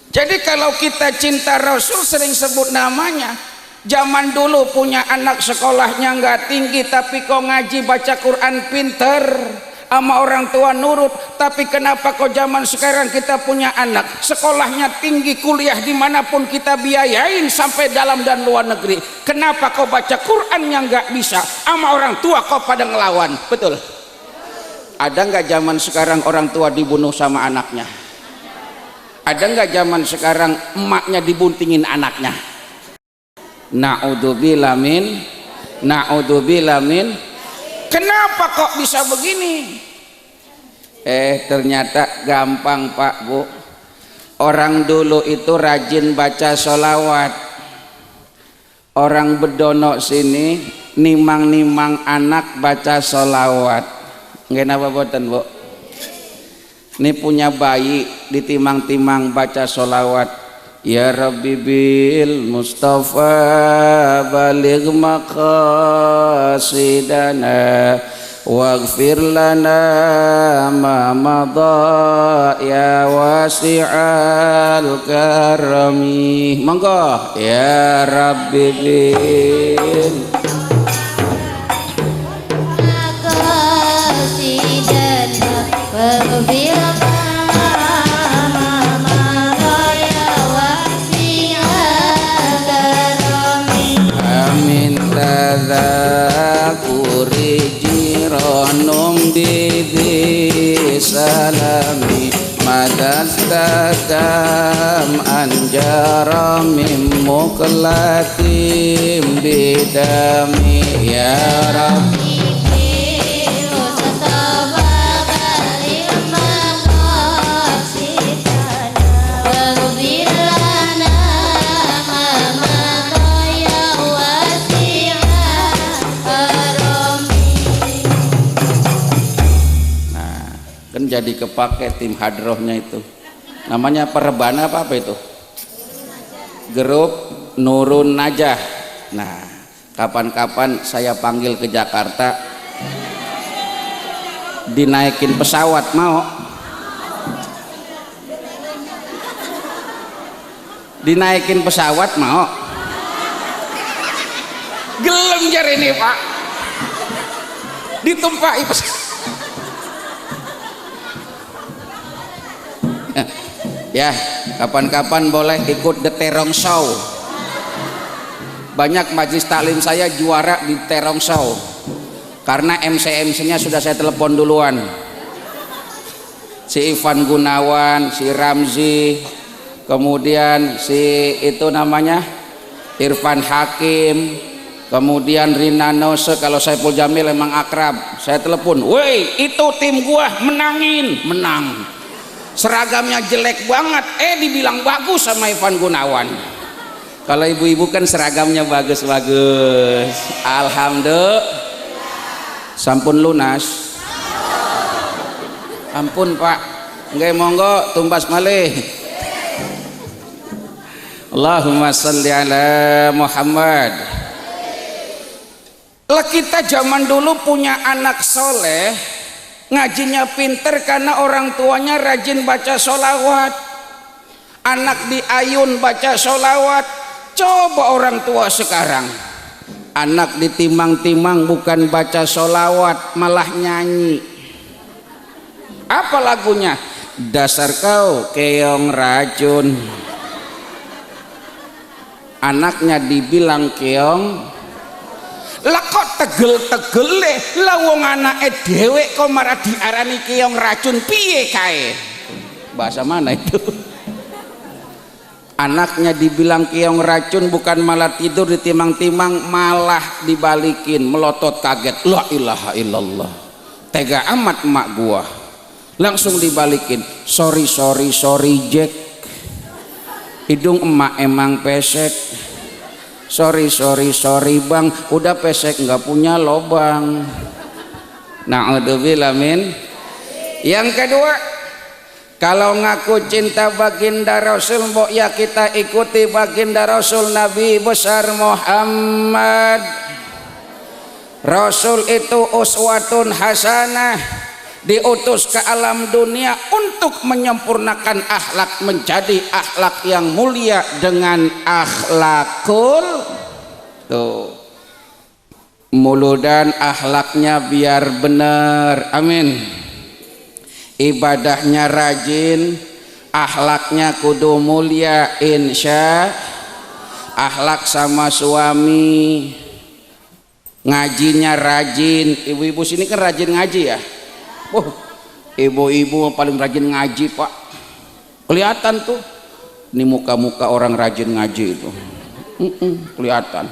Jadi kalau kita cinta Rasul sering sebut namanya. Zaman dulu punya anak sekolahnya nggak tinggi tapi kok ngaji baca Quran pinter, sama orang tua nurut. Tapi kenapa kok zaman sekarang kita punya anak sekolahnya tinggi, kuliah dimanapun kita biayain sampai dalam dan luar negeri, kenapa kok baca Qurannya nggak bisa, sama orang tua kok pada ngelawan? Betul? Ada nggak zaman sekarang orang tua dibunuh sama anaknya? Ada nggak zaman sekarang emaknya dibuntingin anaknya? Na'udzubillah min. Kenapa kok bisa begini? Ternyata gampang Pak Bu. Orang dulu itu rajin baca sholawat. Orang bedono sini nimang-nimang anak baca sholawat. Nggak apa boten Bu? Ini punya bayi ditimang-timang baca sholawat. Ya Rabbi bil Mustafa baligh maqasidana waghfir lana ma madha ya wasi'al karami. Monggo ya Rabbi bil maqasidana waghfir bidi salami madastakam anjara mim muklatim bidami ya Rabbi. Jadi kepake tim hadrohnya itu namanya perebana apa itu, grup Nurun Najah. Nah kapan-kapan saya panggil ke Jakarta, dinaikin pesawat mau? Dinaikin pesawat mau? Gelem jar ini Pak, ditumpaki pesawat. Ya, kapan-kapan boleh ikut The Terong Show. Banyak majelis taklim saya juara di Terong Show karena MC-nya sudah saya telepon duluan. Si Ivan Gunawan, si Ramzi, kemudian si itu namanya Irfan Hakim, kemudian Rina Nose. Kalau Saiful Jamil emang akrab, saya telepon, woi itu tim gua menang. Seragamnya jelek banget, dibilang bagus sama Ivan Gunawan. Kalau ibu-ibu kan seragamnya bagus-bagus. Alhamdulillah. Sampun lunas. Ampun Pak, nggak monggo tumbas malih. Allahumma salli ala Muhammad. Lah kita zaman dulu punya anak soleh, ngajinya pinter karena orang tuanya rajin baca sholawat. anak diayun baca sholawat. Coba orang tua sekarang, anak ditimang-timang bukan baca sholawat malah nyanyi. Apa lagunya? Dasar kau keong racun. Anaknya dibilang keong, lah kok tegel-tegele, lah wong anake dhewe kok marah diarani keong racun, piye kae? Bahasa mana itu? Anaknya dibilang keong racun bukan malah tidur ditimang-timang, malah dibalikin, melotot kaget. La ilaha illallah, tega amat emak gua. Langsung dibalikin, sorry Jack, hidung emak emang pesek. Sorry bang, udah pesek nggak punya lobang. Na'udzubillah min. Yang kedua, kalau ngaku cinta baginda Rasul, mbok ya kita ikuti baginda Rasul Nabi besar Muhammad. Rasul itu uswatun hasanah, diutus ke alam dunia untuk menyempurnakan akhlak menjadi akhlak yang mulia dengan akhlakul muludan, akhlaknya biar benar. Amin. Ibadahnya rajin, akhlaknya kudu mulia insya. Akhlak sama suami, ngajinya rajin. Ibu-ibu sini kan rajin ngaji ya. Ibu-ibu paling rajin ngaji pak, kelihatan tuh. Ini muka-muka orang rajin ngaji itu kelihatan.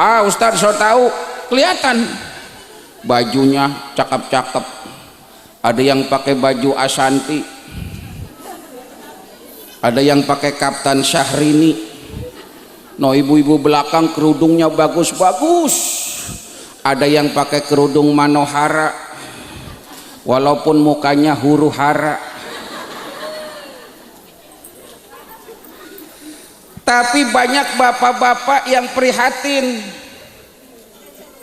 Ustadz so tahu, kelihatan bajunya cakep-cakep. Ada yang pakai baju Asanti, ada yang pakai Kapten Syahrini. No, ibu-ibu belakang kerudungnya bagus-bagus. Ada yang pakai kerudung Manohara, walaupun mukanya huru hara. Tapi banyak bapak-bapak yang prihatin,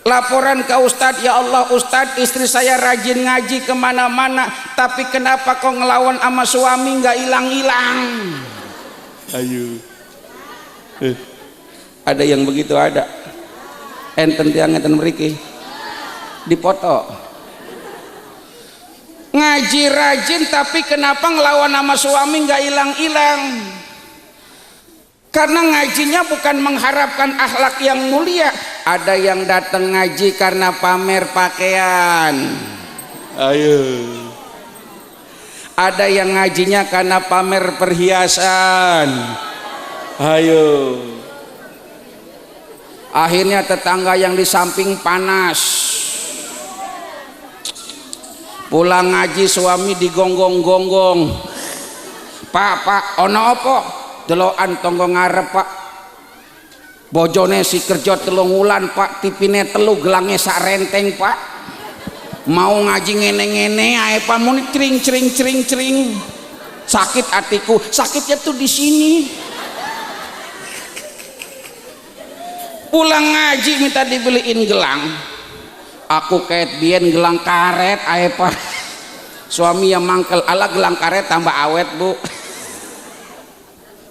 laporan ke Ustadz, ya Allah Ustadz, istri saya rajin ngaji kemana-mana, tapi kenapa kok ngelawan sama suami nggak hilang-hilang? Ayo, ada yang begitu ada. Enten tiang enten meriki dipoto. Ngaji rajin tapi kenapa ngelawan sama suami nggak hilang-hilang? Karena ngajinya bukan mengharapkan akhlak yang mulia. Ada yang datang ngaji karena pamer pakaian. Ayo. Ada yang ngajinya karena pamer perhiasan. Ayo. Akhirnya tetangga yang di samping panas. Pulang ngaji suami digonggong-gonggong. Pak, ono apa? Delokan tonggo ngarep pak. Bojone si kerja 3 wulan pak, tipine 3 gelangnya sak renteng pak. Mau ngaji ngene-ngene ae pak muni cring. Sakit hatiku, sakitnya tuh di sini. Pulang ngaji minta dibeliin gelang. Aku kayak biyen gelang karet ae pak. Suami yang mangkel, ala gelang karet tambah awet bu.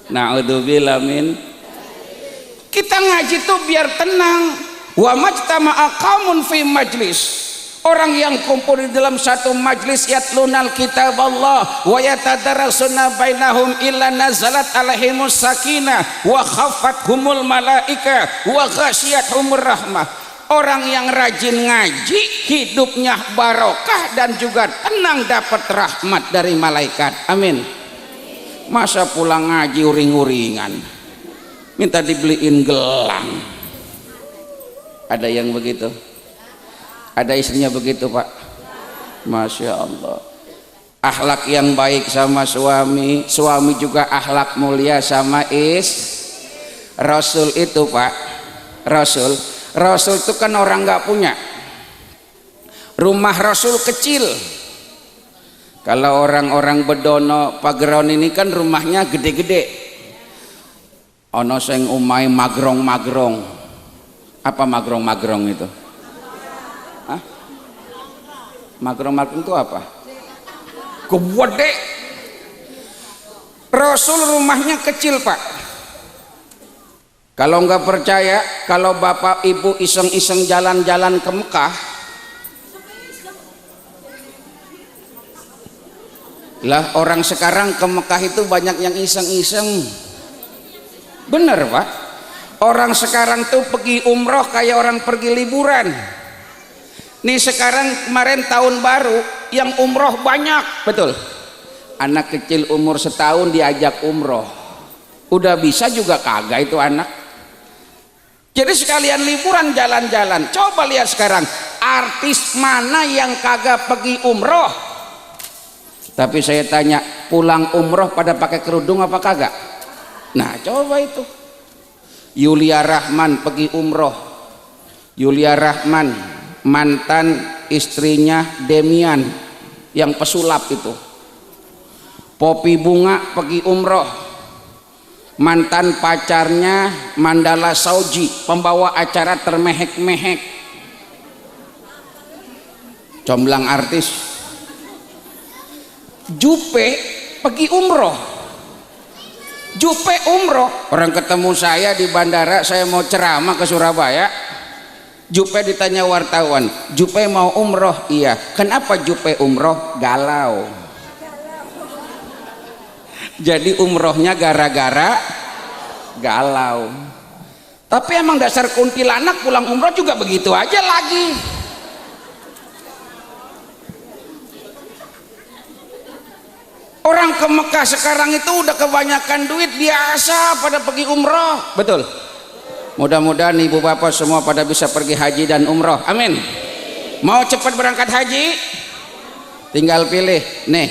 Na'udzubillah min. Kita ngaji tuh biar tenang. Wa majtama'a qaumun fi majlis. Orang yang kumpul di dalam satu majlis yatlunal kitab Allah wa yatadarasuna bainahum illa nazalat alaihimus sakinah wa khaffathumul malaika wa ghasyiyatuhumur rahmah. Orang yang rajin ngaji hidupnya barokah dan juga tenang, dapat rahmat dari malaikat. Amin. Masa pulang ngaji uring-uringan minta dibeliin gelang? Ada yang begitu? Ada istrinya begitu pak? Masya Allah. Akhlak yang baik sama suami, suami juga akhlak mulia sama Rasul itu pak, Rasul itu kan orang nggak punya. Rumah Rasul kecil. Kalau orang-orang bedono pageron ini kan rumahnya gede-gede. Ono sing umai magrong-magrong. Apa magrong-magrong itu? Hah? Magrong-magrong itu apa? Gede. Rasul rumahnya kecil Pak. Kalau nggak percaya, kalau bapak ibu iseng-iseng jalan-jalan ke Mekah, lah orang sekarang ke Mekah itu banyak yang iseng-iseng. Bener Pak. Orang sekarang tuh pergi umroh kayak orang pergi liburan. Nih sekarang kemarin tahun baru yang umroh banyak, betul. Anak kecil umur setahun diajak umroh, udah bisa juga kagak itu anak. Jadi sekalian liburan jalan-jalan. Coba lihat sekarang, artis mana yang kagak pergi umroh? Tapi saya tanya, pulang umroh pada pakai kerudung apa kagak? Nah coba itu. Yulia Rahman pergi umroh. Yulia Rahman mantan istrinya Demian yang pesulap itu. Poppy Bunga pergi umroh. Mantan pacarnya Mandala Sauji, pembawa acara termehek-mehek. Comblang artis. Jupe pergi umroh. Jupe umroh. Orang ketemu saya di bandara, saya mau ceramah ke Surabaya. Jupe ditanya wartawan, Jupe mau umroh? Iya. Kenapa Jupe umroh? Galau. Jadi umrohnya gara-gara galau. Tapi emang dasar kuntilanak pulang umroh juga begitu aja lagi. Orang ke Mekah sekarang itu udah kebanyakan duit, biasa pada pergi umroh. Betul. Mudah-mudahan ibu bapak semua pada bisa pergi haji dan umroh. Amin. Mau cepat berangkat haji? Tinggal pilih. Nih,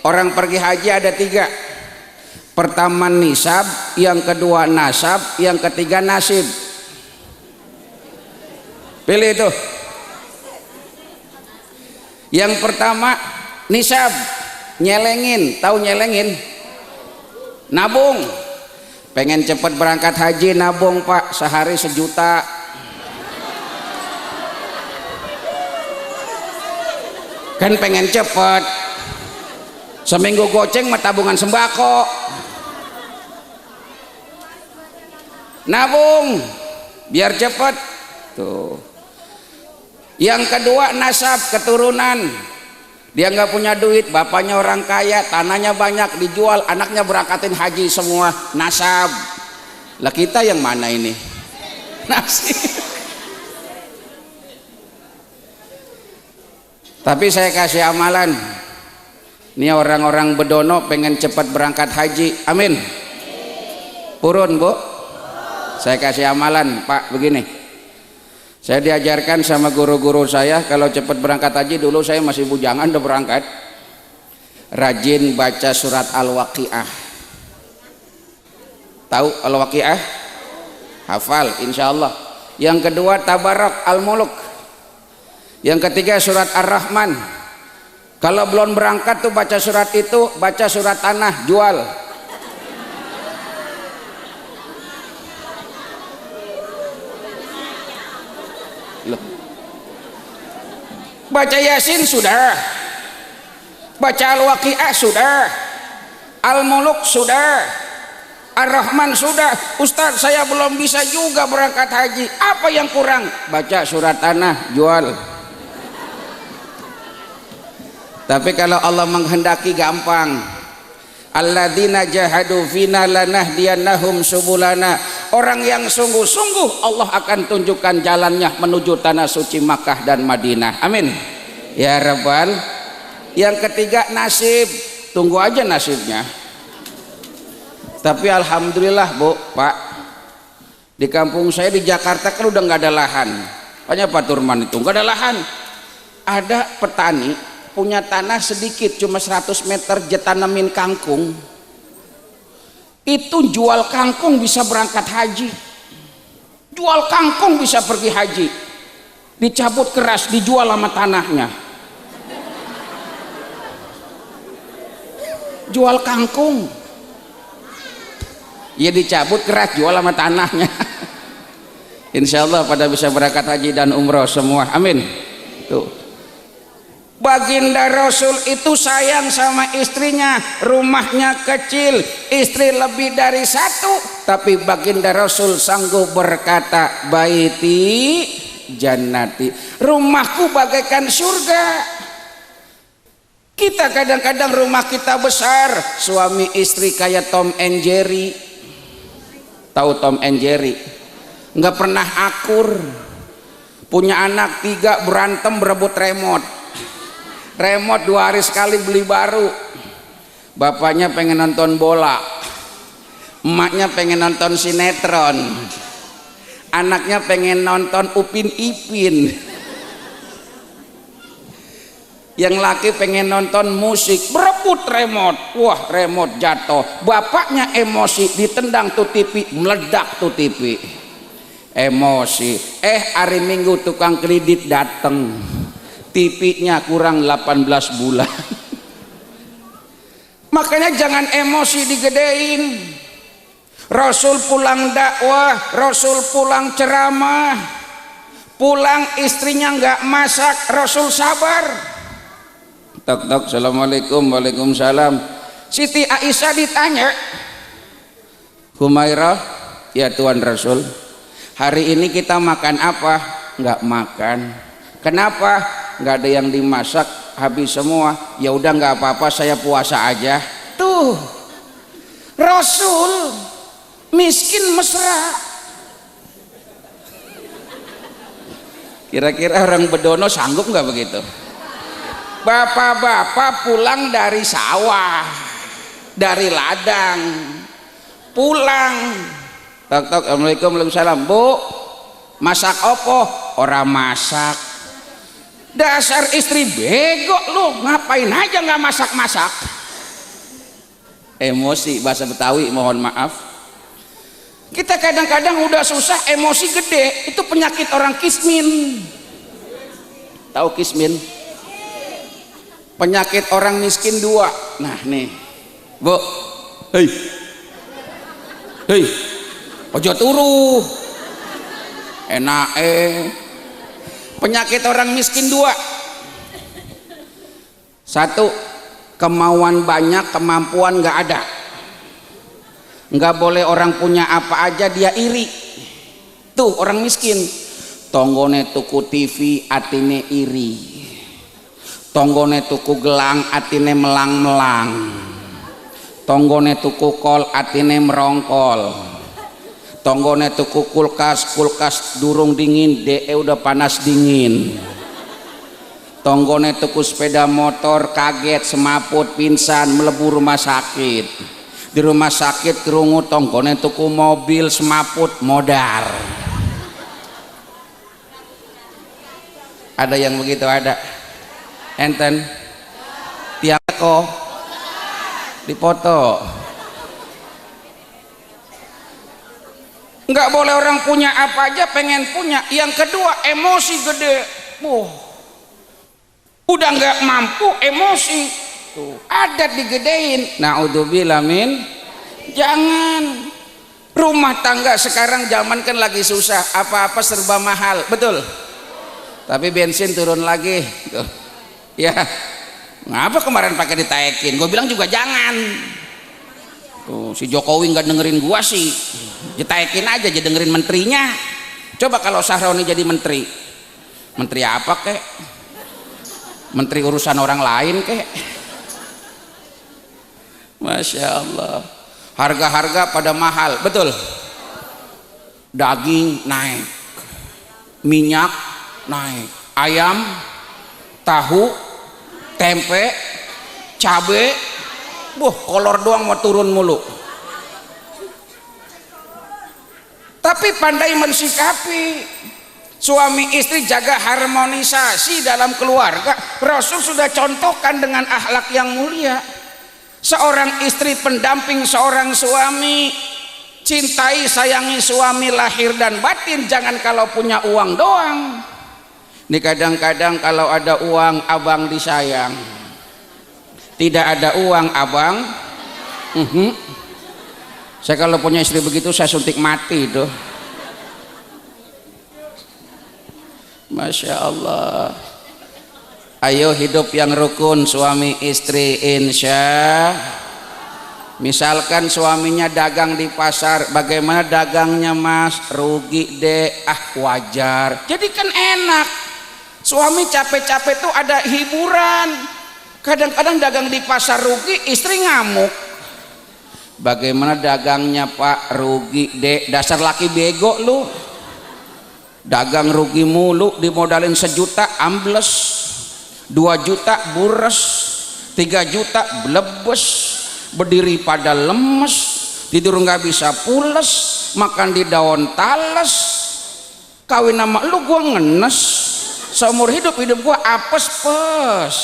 orang pergi haji ada 3. Pertama nisab, yang kedua nasab, yang ketiga nasib. Pilih itu. Yang pertama nisab, nyelengin. Tahu nyelengin? Nabung. Pengen cepat berangkat haji, nabung Pak, sehari 1 juta. Kan pengen cepat. Seminggu goceng mah tabungan sembako. Nabung biar cepat tuh. Yang kedua nasab, keturunan. Dia nggak punya duit, bapaknya orang kaya, tanahnya banyak, dijual, anaknya berangkatin haji semua. Nasab. Lah kita yang mana ini? Nasib. Tapi saya kasih amalan. Ini orang-orang bedono pengen cepat berangkat haji. Amin. Purun Bu. Saya kasih amalan Pak, begini. Saya diajarkan sama guru-guru saya, kalau cepat berangkat haji, dulu saya masih bujangan udah berangkat, rajin baca surat Al-Waqiah. Tahu Al-Waqiah? Hafal insya Allah. Yang kedua Tabarak Al-Muluk. Yang ketiga surat Ar-Rahman. Kalau belum berangkat tuh baca surat itu, baca surat Tanah, jual. Loh. Baca Yasin sudah, baca Al-Waqiah sudah, Al-Muluk sudah, Ar-Rahman sudah. Ustaz saya belum bisa juga berangkat haji, apa yang kurang? Baca surat Tanah, jual. Tapi kalau Allah menghendaki gampang. Alladzina jahadu fina lanahdiyannahum subulana. Orang yang sungguh-sungguh Allah akan tunjukkan jalannya menuju tanah suci Makkah dan Madinah. Amin ya Rabbal. Yang ketiga nasib. Tunggu aja nasibnya. Tapi alhamdulillah Bu, Pak, di kampung saya di Jakarta kan udah nggak ada lahan. Makanya Pak Turman itu nggak ada lahan. Ada petani punya tanah sedikit, cuma 100 meter, dia tanamin kangkung. Itu jual kangkung bisa berangkat haji, jual kangkung bisa pergi haji. Dicabut keras, dijual sama tanahnya. Jual kangkung, ya dicabut keras, jual sama tanahnya. Insya Allah pada bisa berangkat haji dan umroh semua. Amin. Tuh. Baginda Rasul itu sayang sama istrinya, rumahnya kecil, istri lebih dari satu, tapi baginda Rasul sanggup berkata, baiti jannati, rumahku bagaikan surga. Kita kadang-kadang rumah kita besar, suami istri kayak Tom and Jerry. Tahu Tom and Jerry? Nggak pernah akur, punya anak 3 berantem berebut remote 2 hari sekali beli baru. Bapaknya pengen nonton bola, emaknya pengen nonton sinetron, anaknya pengen nonton Upin Ipin, yang laki pengen nonton musik, berebut remote. Wah, remote jatuh, bapaknya emosi, ditendang tuh TV, meledak tuh TV, emosi. Hari Minggu tukang kredit dateng, TV-nya kurang 18 bulan. Makanya jangan emosi digedein. Rasul pulang dakwah, Rasul pulang ceramah, pulang istrinya nggak masak, Rasul sabar. Tok tok, assalamualaikum. Waalaikumsalam. Siti Aisyah ditanya, Humairah, ya Tuan Rasul, hari ini kita makan apa? Nggak makan. Kenapa? Nggak ada yang dimasak, habis semua. Ya udah nggak apa-apa, saya puasa aja. Tuh, Rasul miskin mesra. Kira-kira orang Bedono sanggup nggak begitu? Bapak-bapak pulang dari sawah, dari ladang, pulang. Tok tok, assalamualaikum, waalaikumsalam. Bu, masak opo? Ora masak. Dasar istri bego lu, ngapain aja nggak masak-masak? Emosi, bahasa Betawi, mohon maaf. Kita kadang-kadang udah susah, emosi gede. Itu penyakit orang kismin. Tahu kismin? Penyakit orang miskin 2. Nah nih, Bu, hei, ojo turu, enak Penyakit orang miskin 2. 1, kemauan banyak, kemampuan nggak ada. Nggak boleh orang punya apa aja dia iri. Tuh orang miskin. Tonggone tuku TV, atine iri. Tonggone tuku gelang, atine melang-melang. Tonggone tuku kol, atine merongkol. Tonggone tuku kulkas durung dingin, udah panas dingin. Tonggone tuku sepeda motor, kaget, semaput, pingsan, melebu rumah sakit. Di rumah sakit kerungu tonggone tuku mobil, semaput, modar. Ada yang begitu? Ada. Enten tiap kok dipoto. Nggak boleh orang punya apa aja pengen punya. Yang kedua, emosi gede. Udah nggak mampu, emosi. Tuh, adat digedein. Naudzubillah min. Jangan. Rumah tangga sekarang zaman kan lagi susah, apa-apa serba mahal, betul? Tapi bensin turun lagi. Tuh. Ya, ngapa kemarin pakai ditaekin? Gue bilang juga jangan. Tuh, si Jokowi nggak dengerin gua sih, ditaekin aja, jadi dengerin menterinya. Coba kalau Sahroni jadi menteri apa kek? Menteri urusan orang lain kek? Masya Allah, harga-harga pada mahal, betul? Daging naik, minyak naik, ayam, tahu, tempe, cabe, kolor doang mau turun mulu. Tapi pandai mensikapi. Suami istri jaga harmonisasi dalam keluarga. Rasul sudah contohkan dengan akhlak yang mulia. Seorang istri pendamping seorang suami. Cintai, sayangi suami lahir dan batin. Jangan kalau punya uang doang. Ini kadang-kadang kalau ada uang abang disayang, tidak ada uang abang. Saya kalau punya istri begitu saya suntik mati itu. Masya Allah. Ayo hidup yang rukun suami istri insya. Misalkan suaminya dagang di pasar, bagaimana dagangnya mas? Rugi deh, wajar. Jadi kan enak. Suami capek-capek tuh ada hiburan. Kadang-kadang dagang di pasar rugi, istri ngamuk. Bagaimana dagangnya pak? Rugi deh, dasar laki bego lu. Dagang rugi mulu, dimodalin 1 juta ambles, 2 juta bures, 3 juta blebes, berdiri pada lemes, tidur nggak bisa pules, makan di daun tales. Kawin sama lu gua ngenes, seumur hidup gua apes-pes.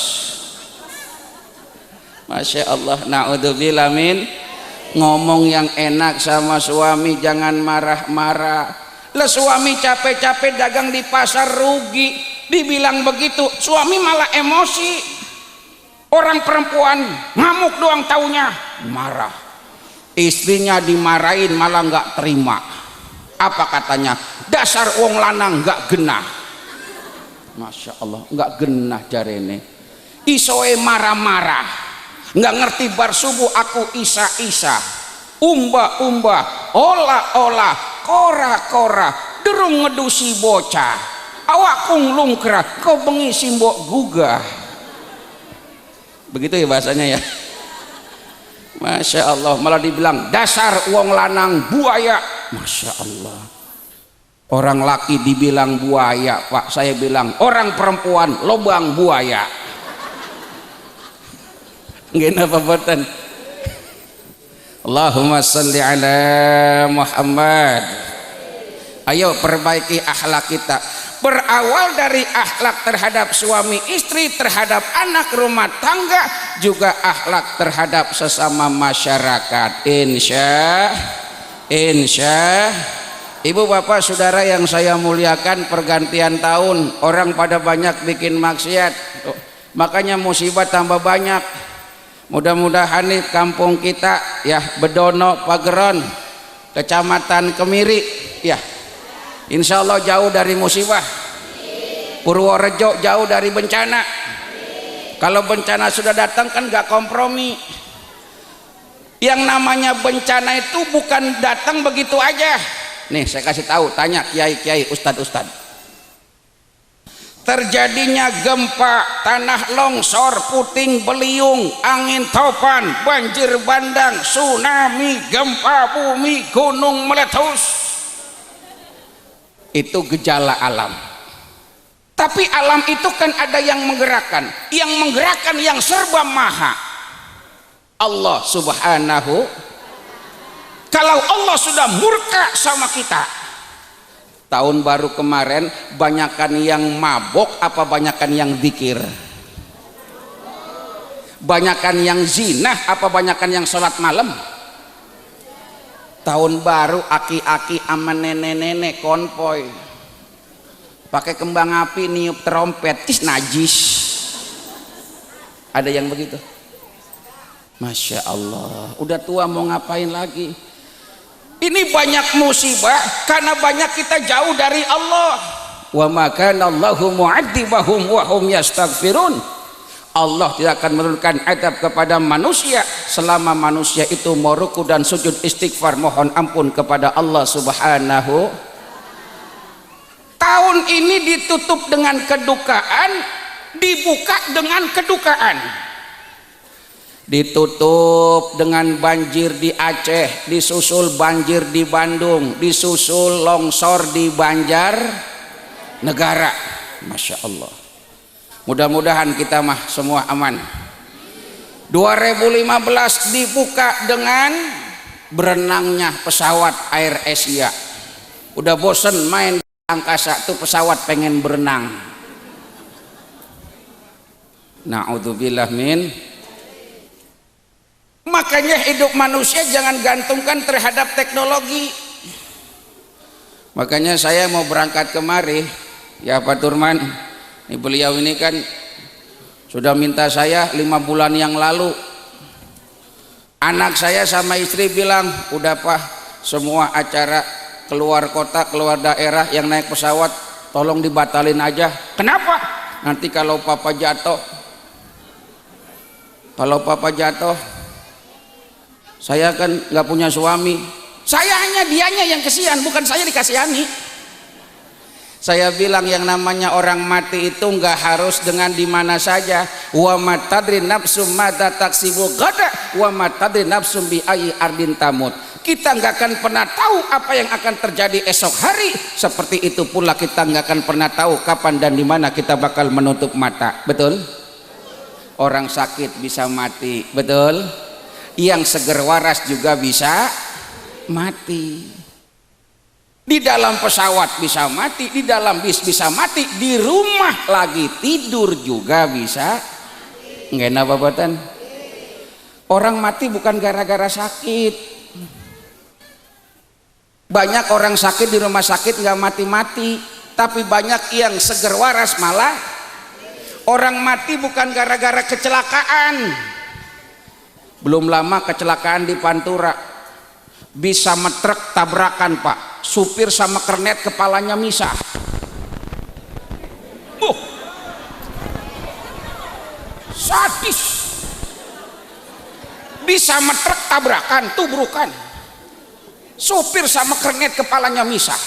Masya Allah, na'udzubillah min. Ngomong yang enak sama suami, jangan marah-marah. Lah suami capek-capek dagang di pasar rugi, dibilang begitu, suami malah emosi. Orang perempuan ngamuk doang taunya marah, istrinya dimarahin malah nggak terima. Apa katanya? Dasar wong lanang nggak genah. Masya Allah, nggak genah jarene. Isoe marah-marah, nggak ngerti bar subuh aku isa-isa, umba-umba, olah-olah, kora-kora, derung ngedusi bocah, awak kung lungkra, kau bengi simbok gugah. Begitu ya bahasanya ya. Masya Allah, malah dibilang dasar wong lanang buaya. Masya Allah, orang laki dibilang buaya pak, saya bilang orang perempuan lobang buaya. Nggih napa boten? Allahumma salli ala Muhammad. Ayo perbaiki akhlak kita. Berawal dari akhlak terhadap suami istri, terhadap anak rumah tangga, juga akhlak terhadap sesama masyarakat. Insya. Ibu bapak saudara yang saya muliakan, pergantian tahun orang pada banyak bikin maksiat, makanya musibah tambah banyak. Mudah-mudahan nih kampung kita ya, Bedono Pageron, Kecamatan Kemiri ya, insya Allah jauh dari musibah. Purworejo jauh dari bencana. Kalau bencana sudah datang kan gak kompromi. Yang namanya bencana itu bukan datang begitu aja. Nih saya kasih tahu, tanya kiai-kiai, ustad-ustad. Terjadinya gempa, tanah longsor, puting beliung, angin topan, banjir bandang, tsunami, gempa bumi, gunung meletus, itu gejala alam. Tapi alam itu kan ada yang menggerakkan yang serba maha, Allah subhanahu. Kalau Allah sudah murka sama kita, tahun baru kemarin banyakan yang mabok apa banyakan yang zikir? Banyakan yang zina apa banyakan yang sholat malam? Tahun baru aki-aki sama nenek-nenek konvoy pakai kembang api, niup trompet, najis. Ada yang begitu? Masya Allah, udah tua mau ngapain lagi? Ini banyak musibah karena banyak kita jauh dari Allah. Wa ma kana Allahu mu'adzibahum wa hum yastaghfirun. Allah tidak akan menurunkan azab kepada manusia selama manusia itu mau ruku dan sujud istighfar mohon ampun kepada Allah subhanahu. Tahun ini ditutup dengan kedukaan, dibuka dengan kedukaan. Ditutup dengan banjir di Aceh, disusul banjir di Bandung, disusul longsor di Banjarnegara. Masya Allah, mudah-mudahan kita mah semua aman. 2015 dibuka dengan berenangnya pesawat Air Asia. Udah bosen main di angkasa tuh pesawat, pengen berenang. Na'udzubillah min. Makanya hidup manusia jangan gantungkan terhadap teknologi. Makanya saya mau berangkat kemari ya Pak Turman, ini beliau ini kan sudah minta saya 5 bulan yang lalu. Anak saya sama istri bilang, udah Pak, semua acara keluar kota, keluar daerah yang naik pesawat tolong dibatalin aja. Kenapa? nanti kalau papa jatuh, saya kan nggak punya suami, saya hanya dianya yang kesian, bukan saya dikasihani. Saya bilang yang namanya orang mati itu nggak harus dengan di mana saja. Wa matadri nafsum mata taksibu gada wa matadri nafsum bi ayyi ardin tamut. Kita nggak akan pernah tahu apa yang akan terjadi esok hari. Seperti itu pula kita nggak akan pernah tahu kapan dan di mana kita bakal menutup mata. Betul? Orang sakit bisa mati, betul? Yang seger waras juga bisa mati. Di dalam pesawat bisa mati, di dalam bis bisa mati, di rumah lagi tidur juga bisa. Nggak enak babatan. Orang mati bukan gara-gara sakit. Banyak orang sakit di rumah sakit nggak mati-mati, tapi banyak yang seger waras malah. Orang mati bukan gara-gara kecelakaan. Belum lama kecelakaan di Pantura, bis sama truk tabrakan pak, supir sama kernet kepalanya misah. Sadis. Bis sama truk tabrakan, tubrukan, supir sama kernet kepalanya misah,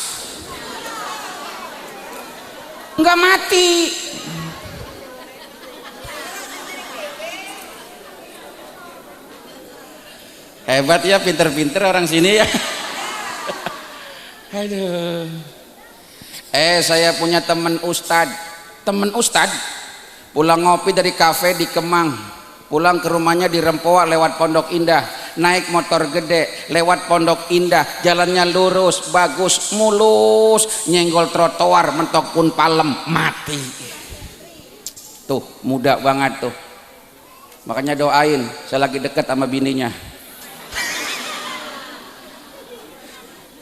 nggak mati. Hebat ya, pinter-pinter orang sini ya. Aduh. Saya punya teman ustad pulang ngopi dari kafe di Kemang, pulang ke rumahnya di Rempoa lewat Pondok Indah, naik motor gede lewat Pondok Indah, jalannya lurus, bagus, mulus, nyenggol trotoar, mentok pun palem, mati. Tuh, muda banget tuh. Makanya doain, saya lagi deket sama bininya.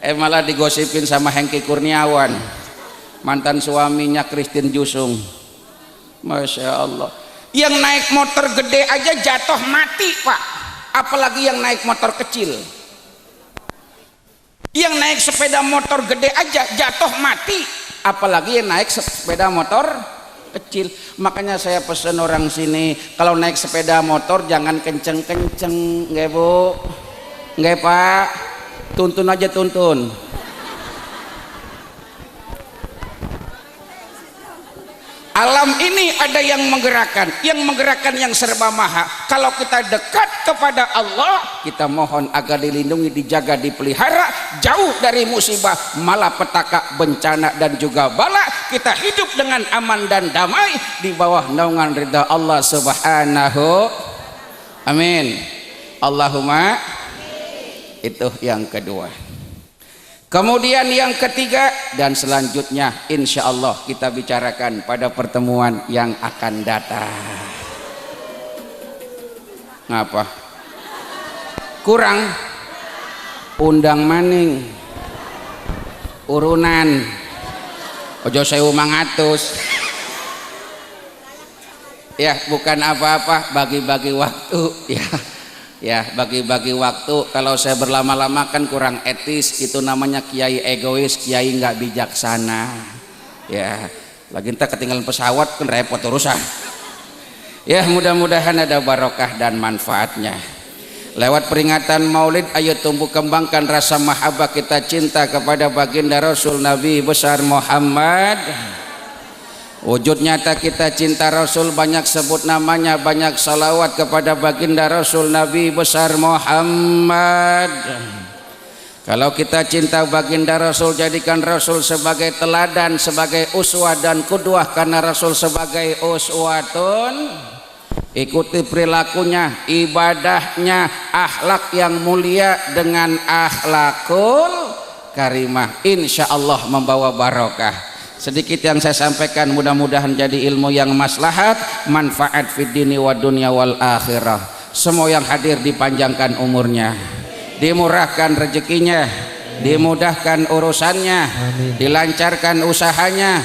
Malah digosipin sama Hengki Kurniawan, mantan suaminya Christine Jusung. Masya Allah, yang naik motor gede aja jatuh mati pak, apalagi yang naik motor kecil. Yang naik sepeda motor gede aja jatuh mati, apalagi yang naik sepeda motor kecil. Makanya saya pesen orang sini, kalau naik sepeda motor jangan kenceng-kenceng, nggak bu, nggak pak, tuntun aja tuntun. Alam ini ada yang menggerakkan yang serba maha. Kalau kita dekat kepada Allah, kita mohon agar dilindungi, dijaga, dipelihara, jauh dari musibah, malapetaka, bencana dan juga bala. Kita hidup dengan aman dan damai di bawah naungan ridha Allah Subhanahu. Amin. Allahumma. Itu yang kedua. Kemudian yang ketiga dan selanjutnya insya Allah kita bicarakan pada pertemuan yang akan datang. Ngapa? Kurang? Undang maning. Urunan. Ojo sewu mangatus. Ya bukan apa-apa, bagi-bagi waktu ya. Ya bagi-bagi waktu. Kalau saya berlama-lama kan kurang etis, itu namanya kiai egois, kiai nggak bijaksana ya. Lagi entah ketinggalan pesawat kan repot urusan ya. Mudah-mudahan ada barokah dan manfaatnya. Lewat peringatan maulid, ayo tumbuh kembangkan rasa mahabbah kita, cinta kepada baginda Rasul Nabi besar Muhammad. Wujud nyata kita cinta Rasul, banyak sebut namanya, banyak salawat kepada baginda Rasul Nabi besar Muhammad. Kalau kita cinta baginda Rasul, jadikan Rasul sebagai teladan, sebagai uswah dan qudwah, karena Rasul sebagai uswatun. Ikuti perilakunya, ibadahnya, akhlak yang mulia dengan akhlakul karimah, insya Allah membawa barokah. Sedikit yang saya sampaikan mudah-mudahan jadi ilmu yang maslahat, manfaat fid dini wa dunya wal akhirah. Semua yang hadir dipanjangkan umurnya, dimurahkan rezekinya, dimudahkan urusannya, dilancarkan usahanya,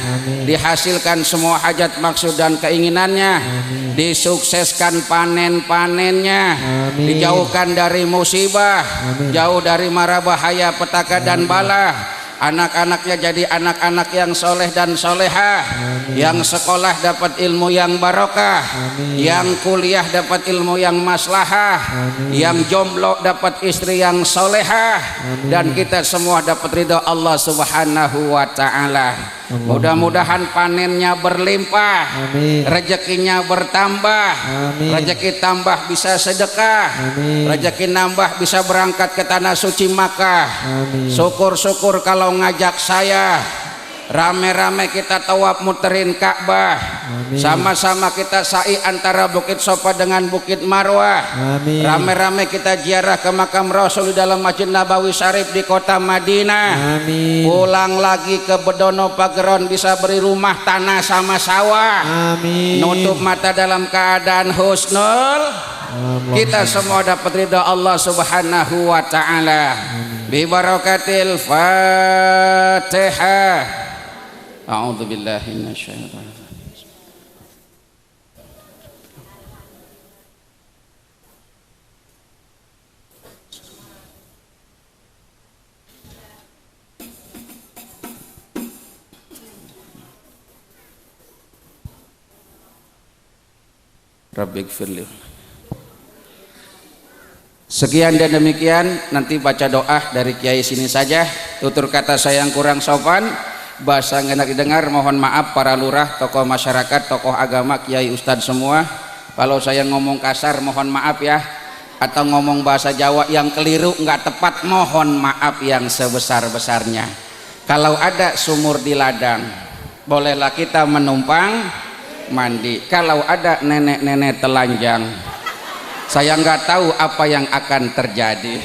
dihasilkan semua hajat maksud dan keinginannya, disukseskan panen-panennya, dijauhkan dari musibah, jauh dari mara bahaya petaka dan bala. anak-anaknya jadi anak-anak yang soleh dan solehah, yang sekolah dapat ilmu yang barokah, yang kuliah dapat ilmu yang maslahah, yang jomblo dapat istri yang solehah, dan kita semua dapat ridho Allah Subhanahu wa Ta'ala. Mudah-mudahan panennya berlimpah, rezekinya bertambah, rezeki tambah bisa sedekah, rezeki nambah bisa berangkat ke tanah suci Makkah. Syukur-syukur kalau ngajak saya rame-rame kita tawaf muterin Ka'bah, sama-sama kita sa'i antara Bukit Sofa dengan Bukit Marwah, rame-rame kita ziarah ke makam Rasul di dalam Masjid Nabawi Syarif di kota Madinah. Pulang lagi ke Bedono Pageron bisa beri rumah tanah sama sawah. Nutup mata dalam keadaan husnul. Kita semua dapat ridha Allah Subhanahu wa Ta'ala. Bi barakatil Fatihah. A'udzu billahi minasyaitonir rajim. Rabbighfirli. Sekian dan demikian, nanti baca doa dari kiai sini saja. Tutur kata saya yang kurang sopan, bahasa yang enak didengar, mohon maaf para lurah, tokoh masyarakat, tokoh agama, kiai, ustadz semua. Kalau saya ngomong kasar mohon maaf ya, atau ngomong bahasa Jawa yang keliru nggak tepat mohon maaf yang sebesar-besarnya. Kalau ada sumur di ladang bolehlah kita menumpang mandi. Kalau ada nenek-nenek telanjang, saya nggak tahu apa yang akan terjadi.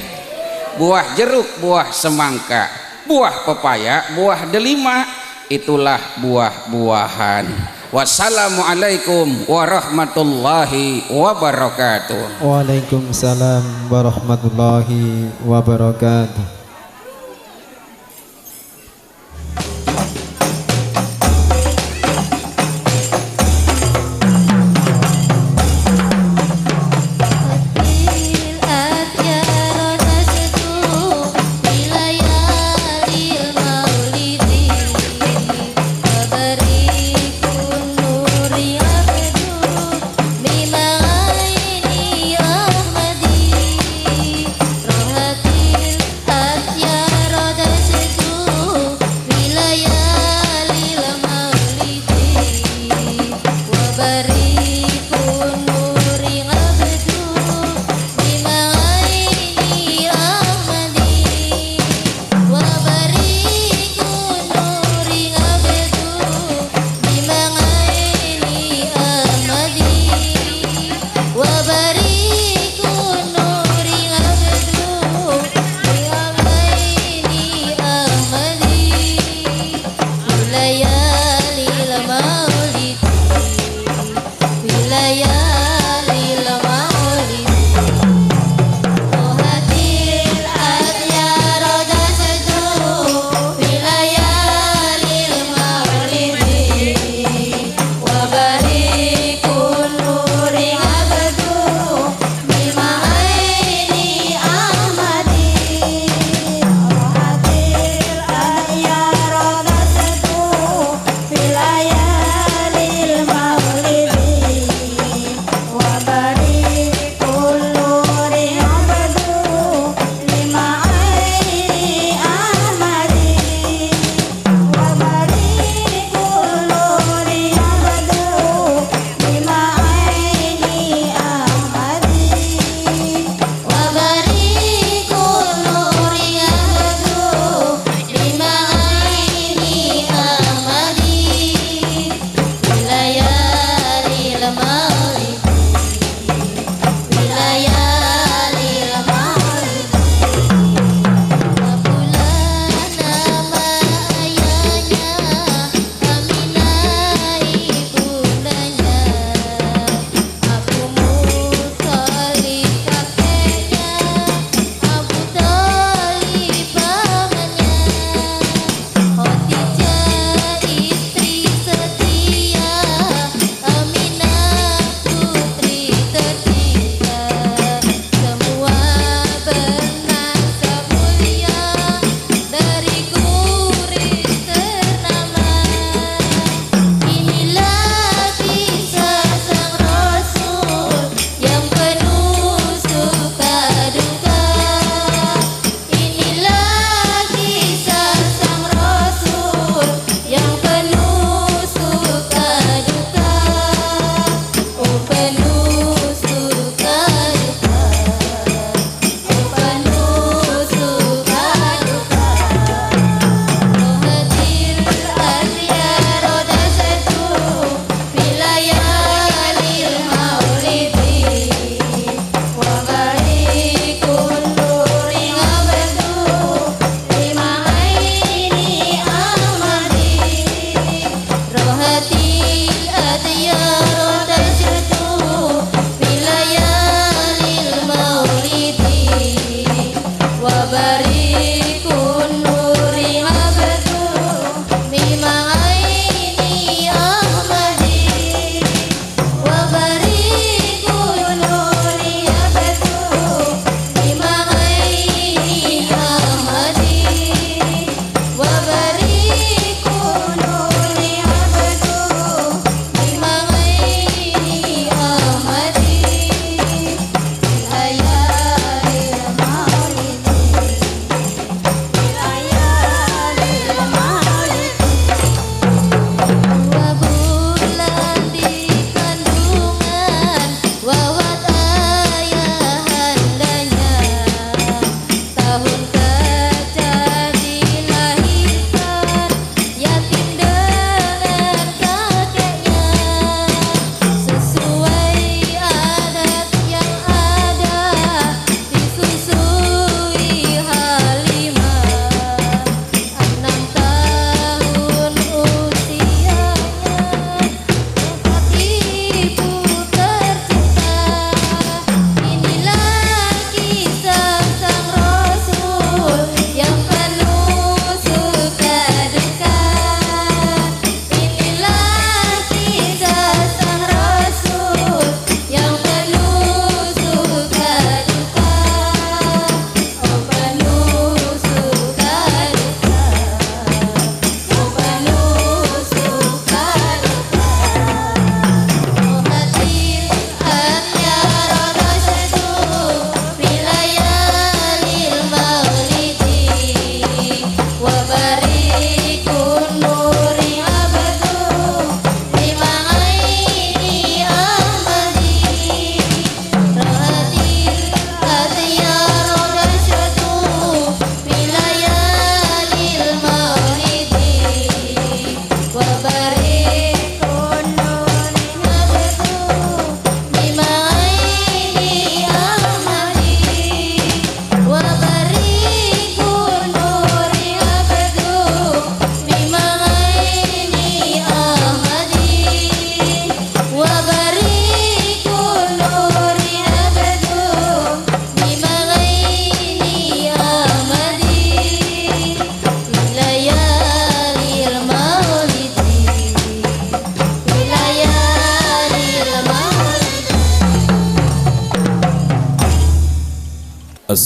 Buah jeruk, buah semangka, buah pepaya, buah delima, itulah buah-buahan. Wassalamualaikum warahmatullahi wabarakatuh. Waalaikumsalam warahmatullahi wabarakatuh. Rohatil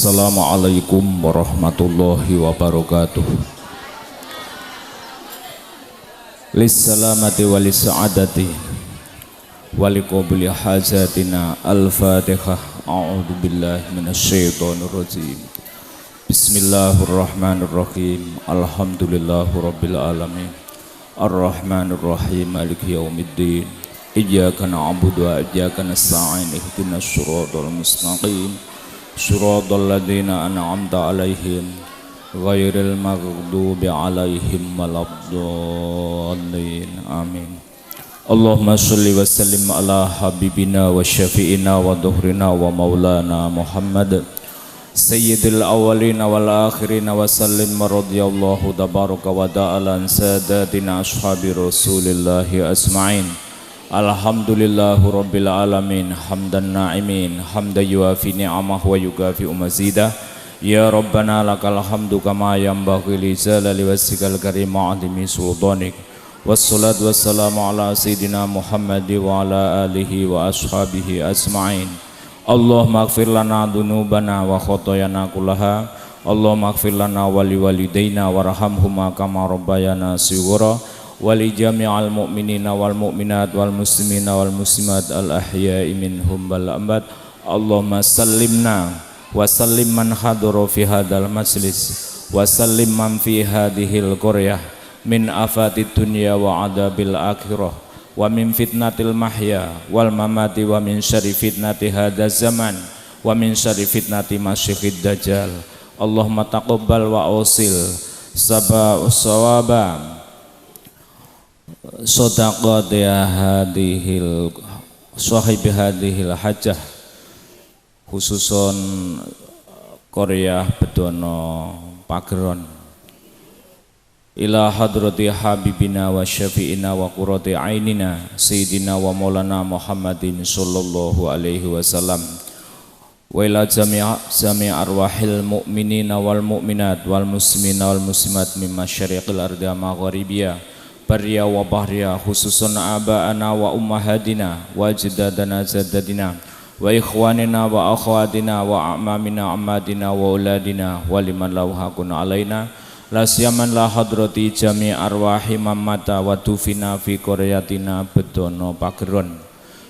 Assalamualaikum warahmatullahi wabarakatuh. Lissalamati walissaadati walikobli hajatina. Al-Fatihah. A'udhu billahi minasyaitonir rajim. Bismillahirrahmanirrahim. Alhamdulillahi rabbil alamin. Ar-Rahmanirrahim. Maliki yaumiddin. Iyyaka na'budu wa iyyaka nasta'in. Ihdinas siratal mustaqim. Siratal ladzina an'amta 'alaihim ghairil maghdubi 'alaihim waladdallin. Amin. Allahumma shalli wa sallim ala habibina wa syafi'ina wa dhuhrina wa maulana Muhammad sayyidil awwalina wal akhirina wa sallim radhiyallahu tabaraka wa ta'ala an sadatina ashabi rasulillahi asma'in. Alhamdulillahi rabbil alamin. Hamdan na'imin hamdan yuafi ni'amah wa yukafi mazidah. Ya Rabbana lakal hamdu kama yanbaghi li jalali wajhikal karim wa 'azimi sultanik. Wassalatu wassalamu ala sayyidina Muhammad wa ala alihi wa ashabihi asma'in. Allahumma ighfir lana dhunubana wa khotoyana kullaha. Allahumma ighfir lana wa liwalidayna warhamhuma kama rabbayana shighara. Wali jami'al mu'minina wal mu'minat wal muslimina wal muslimat al ahya'i minhum wal amwat. Allahumma sallimna wa sallim man hadara fi hadzal majlis wa sallim man fi hadhil qaryah min afatid dunya wa adabil akhirah wa min fitnatil mahya wal mamati wa min syarri fitnati hadzal zaman wa min syarri fitnati masyikhid dajjal. Allahumma taqabbal wa usil sawaba sadaqat ya hadhil sahibi hadhil hajjah khususon Korea Bedono Pageron ila hadrati habibina wa syafi'ina wa qurrati ainina sayyidina wa maulana Muhammadin sallallahu alaihi wasallam wa ila jami' arwahil mu'minina wal mu'minat wal muslimina wal muslimat min masyariqil ardi maghribiyah barriya wa bahriya khususun aba'ana wa ummahatina wa ajdadana jadadina wa ikhwanina wa akhwatina wa a'mamina ammadina wa uladina wa liman lahu hakun alaina la siyaman la hadrati jami' arwahi mamata wa tufina fi qaryatina Bedono Pageron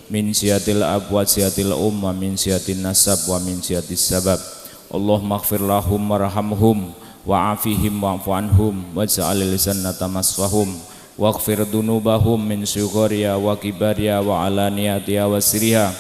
min siyatil ab wa siyatil umma min siyatin nasab wa min siyatis sabab. Allahumma ighfir lahum warhamhum wa afihim wa'fu anhum waj'alil jannata maswahum waghfir dunubahum min syughriya wa kibariya wa alaniyatiya wa siriha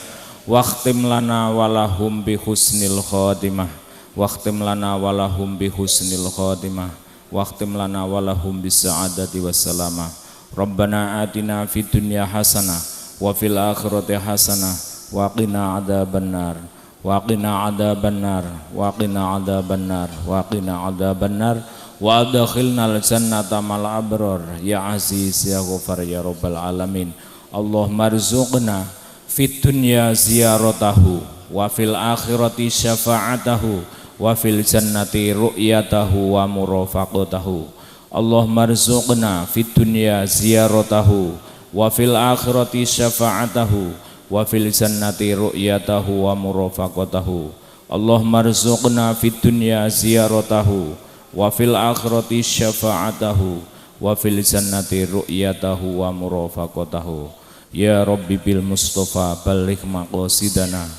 wakhtim lana walahum bi husnil khatimah wakhtim lana walahum bi husnil khatimah wakhtim lana walahum bis sa'adati wassalamah. Rabbana atina fid dunya hasanah wa fil akhirati hasanah wa qina adzabannar wa qina adzabannar wa qina adzabannar wa qina adzabannar wa adkhilnal jannata mal abrar ya aziz ya ghafar ya rabbal alamin. Allahumma rzuqna fid dunya ziyaratahu wa fil akhirati syafa'atahu wa fil jannati ru'yatahu wa murafaqatahu. Allahumma rzuqna fid dunya ziyaratahu wa fil akhirati syafa'atahu wa fil jannati ru'yatahu wa murafaqatahu. Allahumma rzuqna fid dunya ziyaratahu wa fil akhirati syafa'atahu wa fil jannati ru'yatahu wa murafaqatahu. Ya Rabbi bil Mustafa balik maqasidana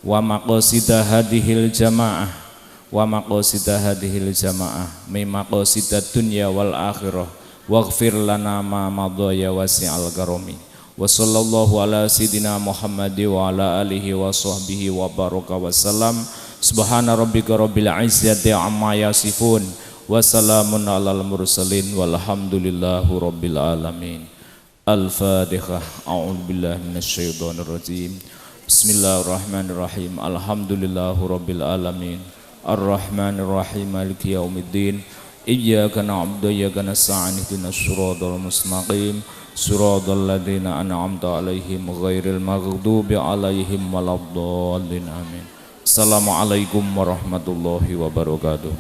wa maqasida hadhil jamaah wa maqasida hadhil jamaah mi maqasida dunya wal akhirah waghfir lana ma madha ya wasi'al karami. Wa sallallahu ala sayidina Muhammad wa ala alihi wa sahbihi wa baraka wa salam. Subhana rabbika rabbil izzati amma yasifun wa salamun alal mursalin walhamdulillahi rabbil alamin. Al-Fatihah. A'udzu billahi minasyaitonir rajim. Bismillahirrahmanirrahim. Alhamdulillahi rabbil alamin. Ar-Rahmanir Rahim. Maliki yaumiddin. Iyyaka na'budu wa iyyaka nasta'in. Ihdinas siratal mustaqim. Siratal ladzina an'amta 'alaihim ghairil maghdubi 'alaihim waladdallin. Amin. Assalamualaikum warahmatullahi wabarakatuh.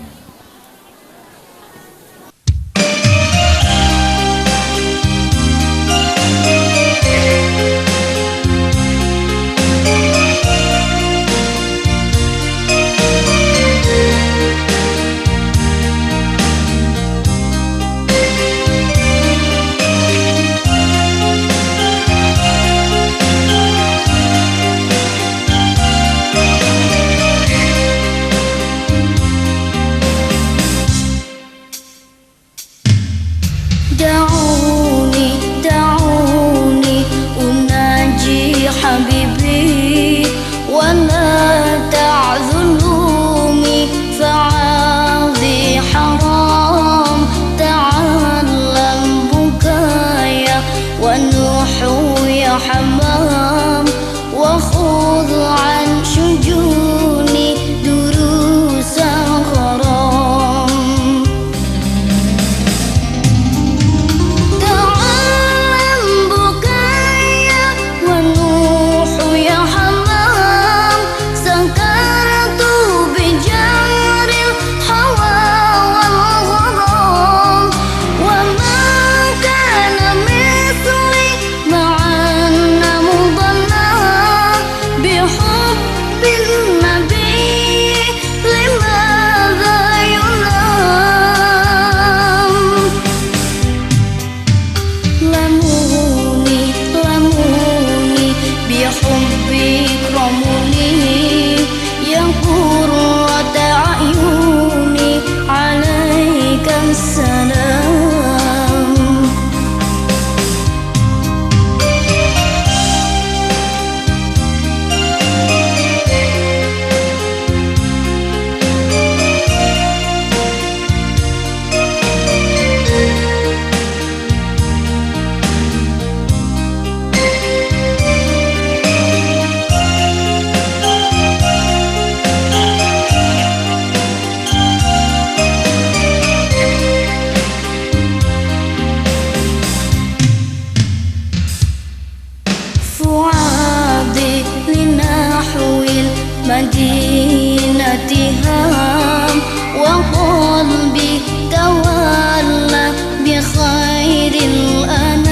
khairil anam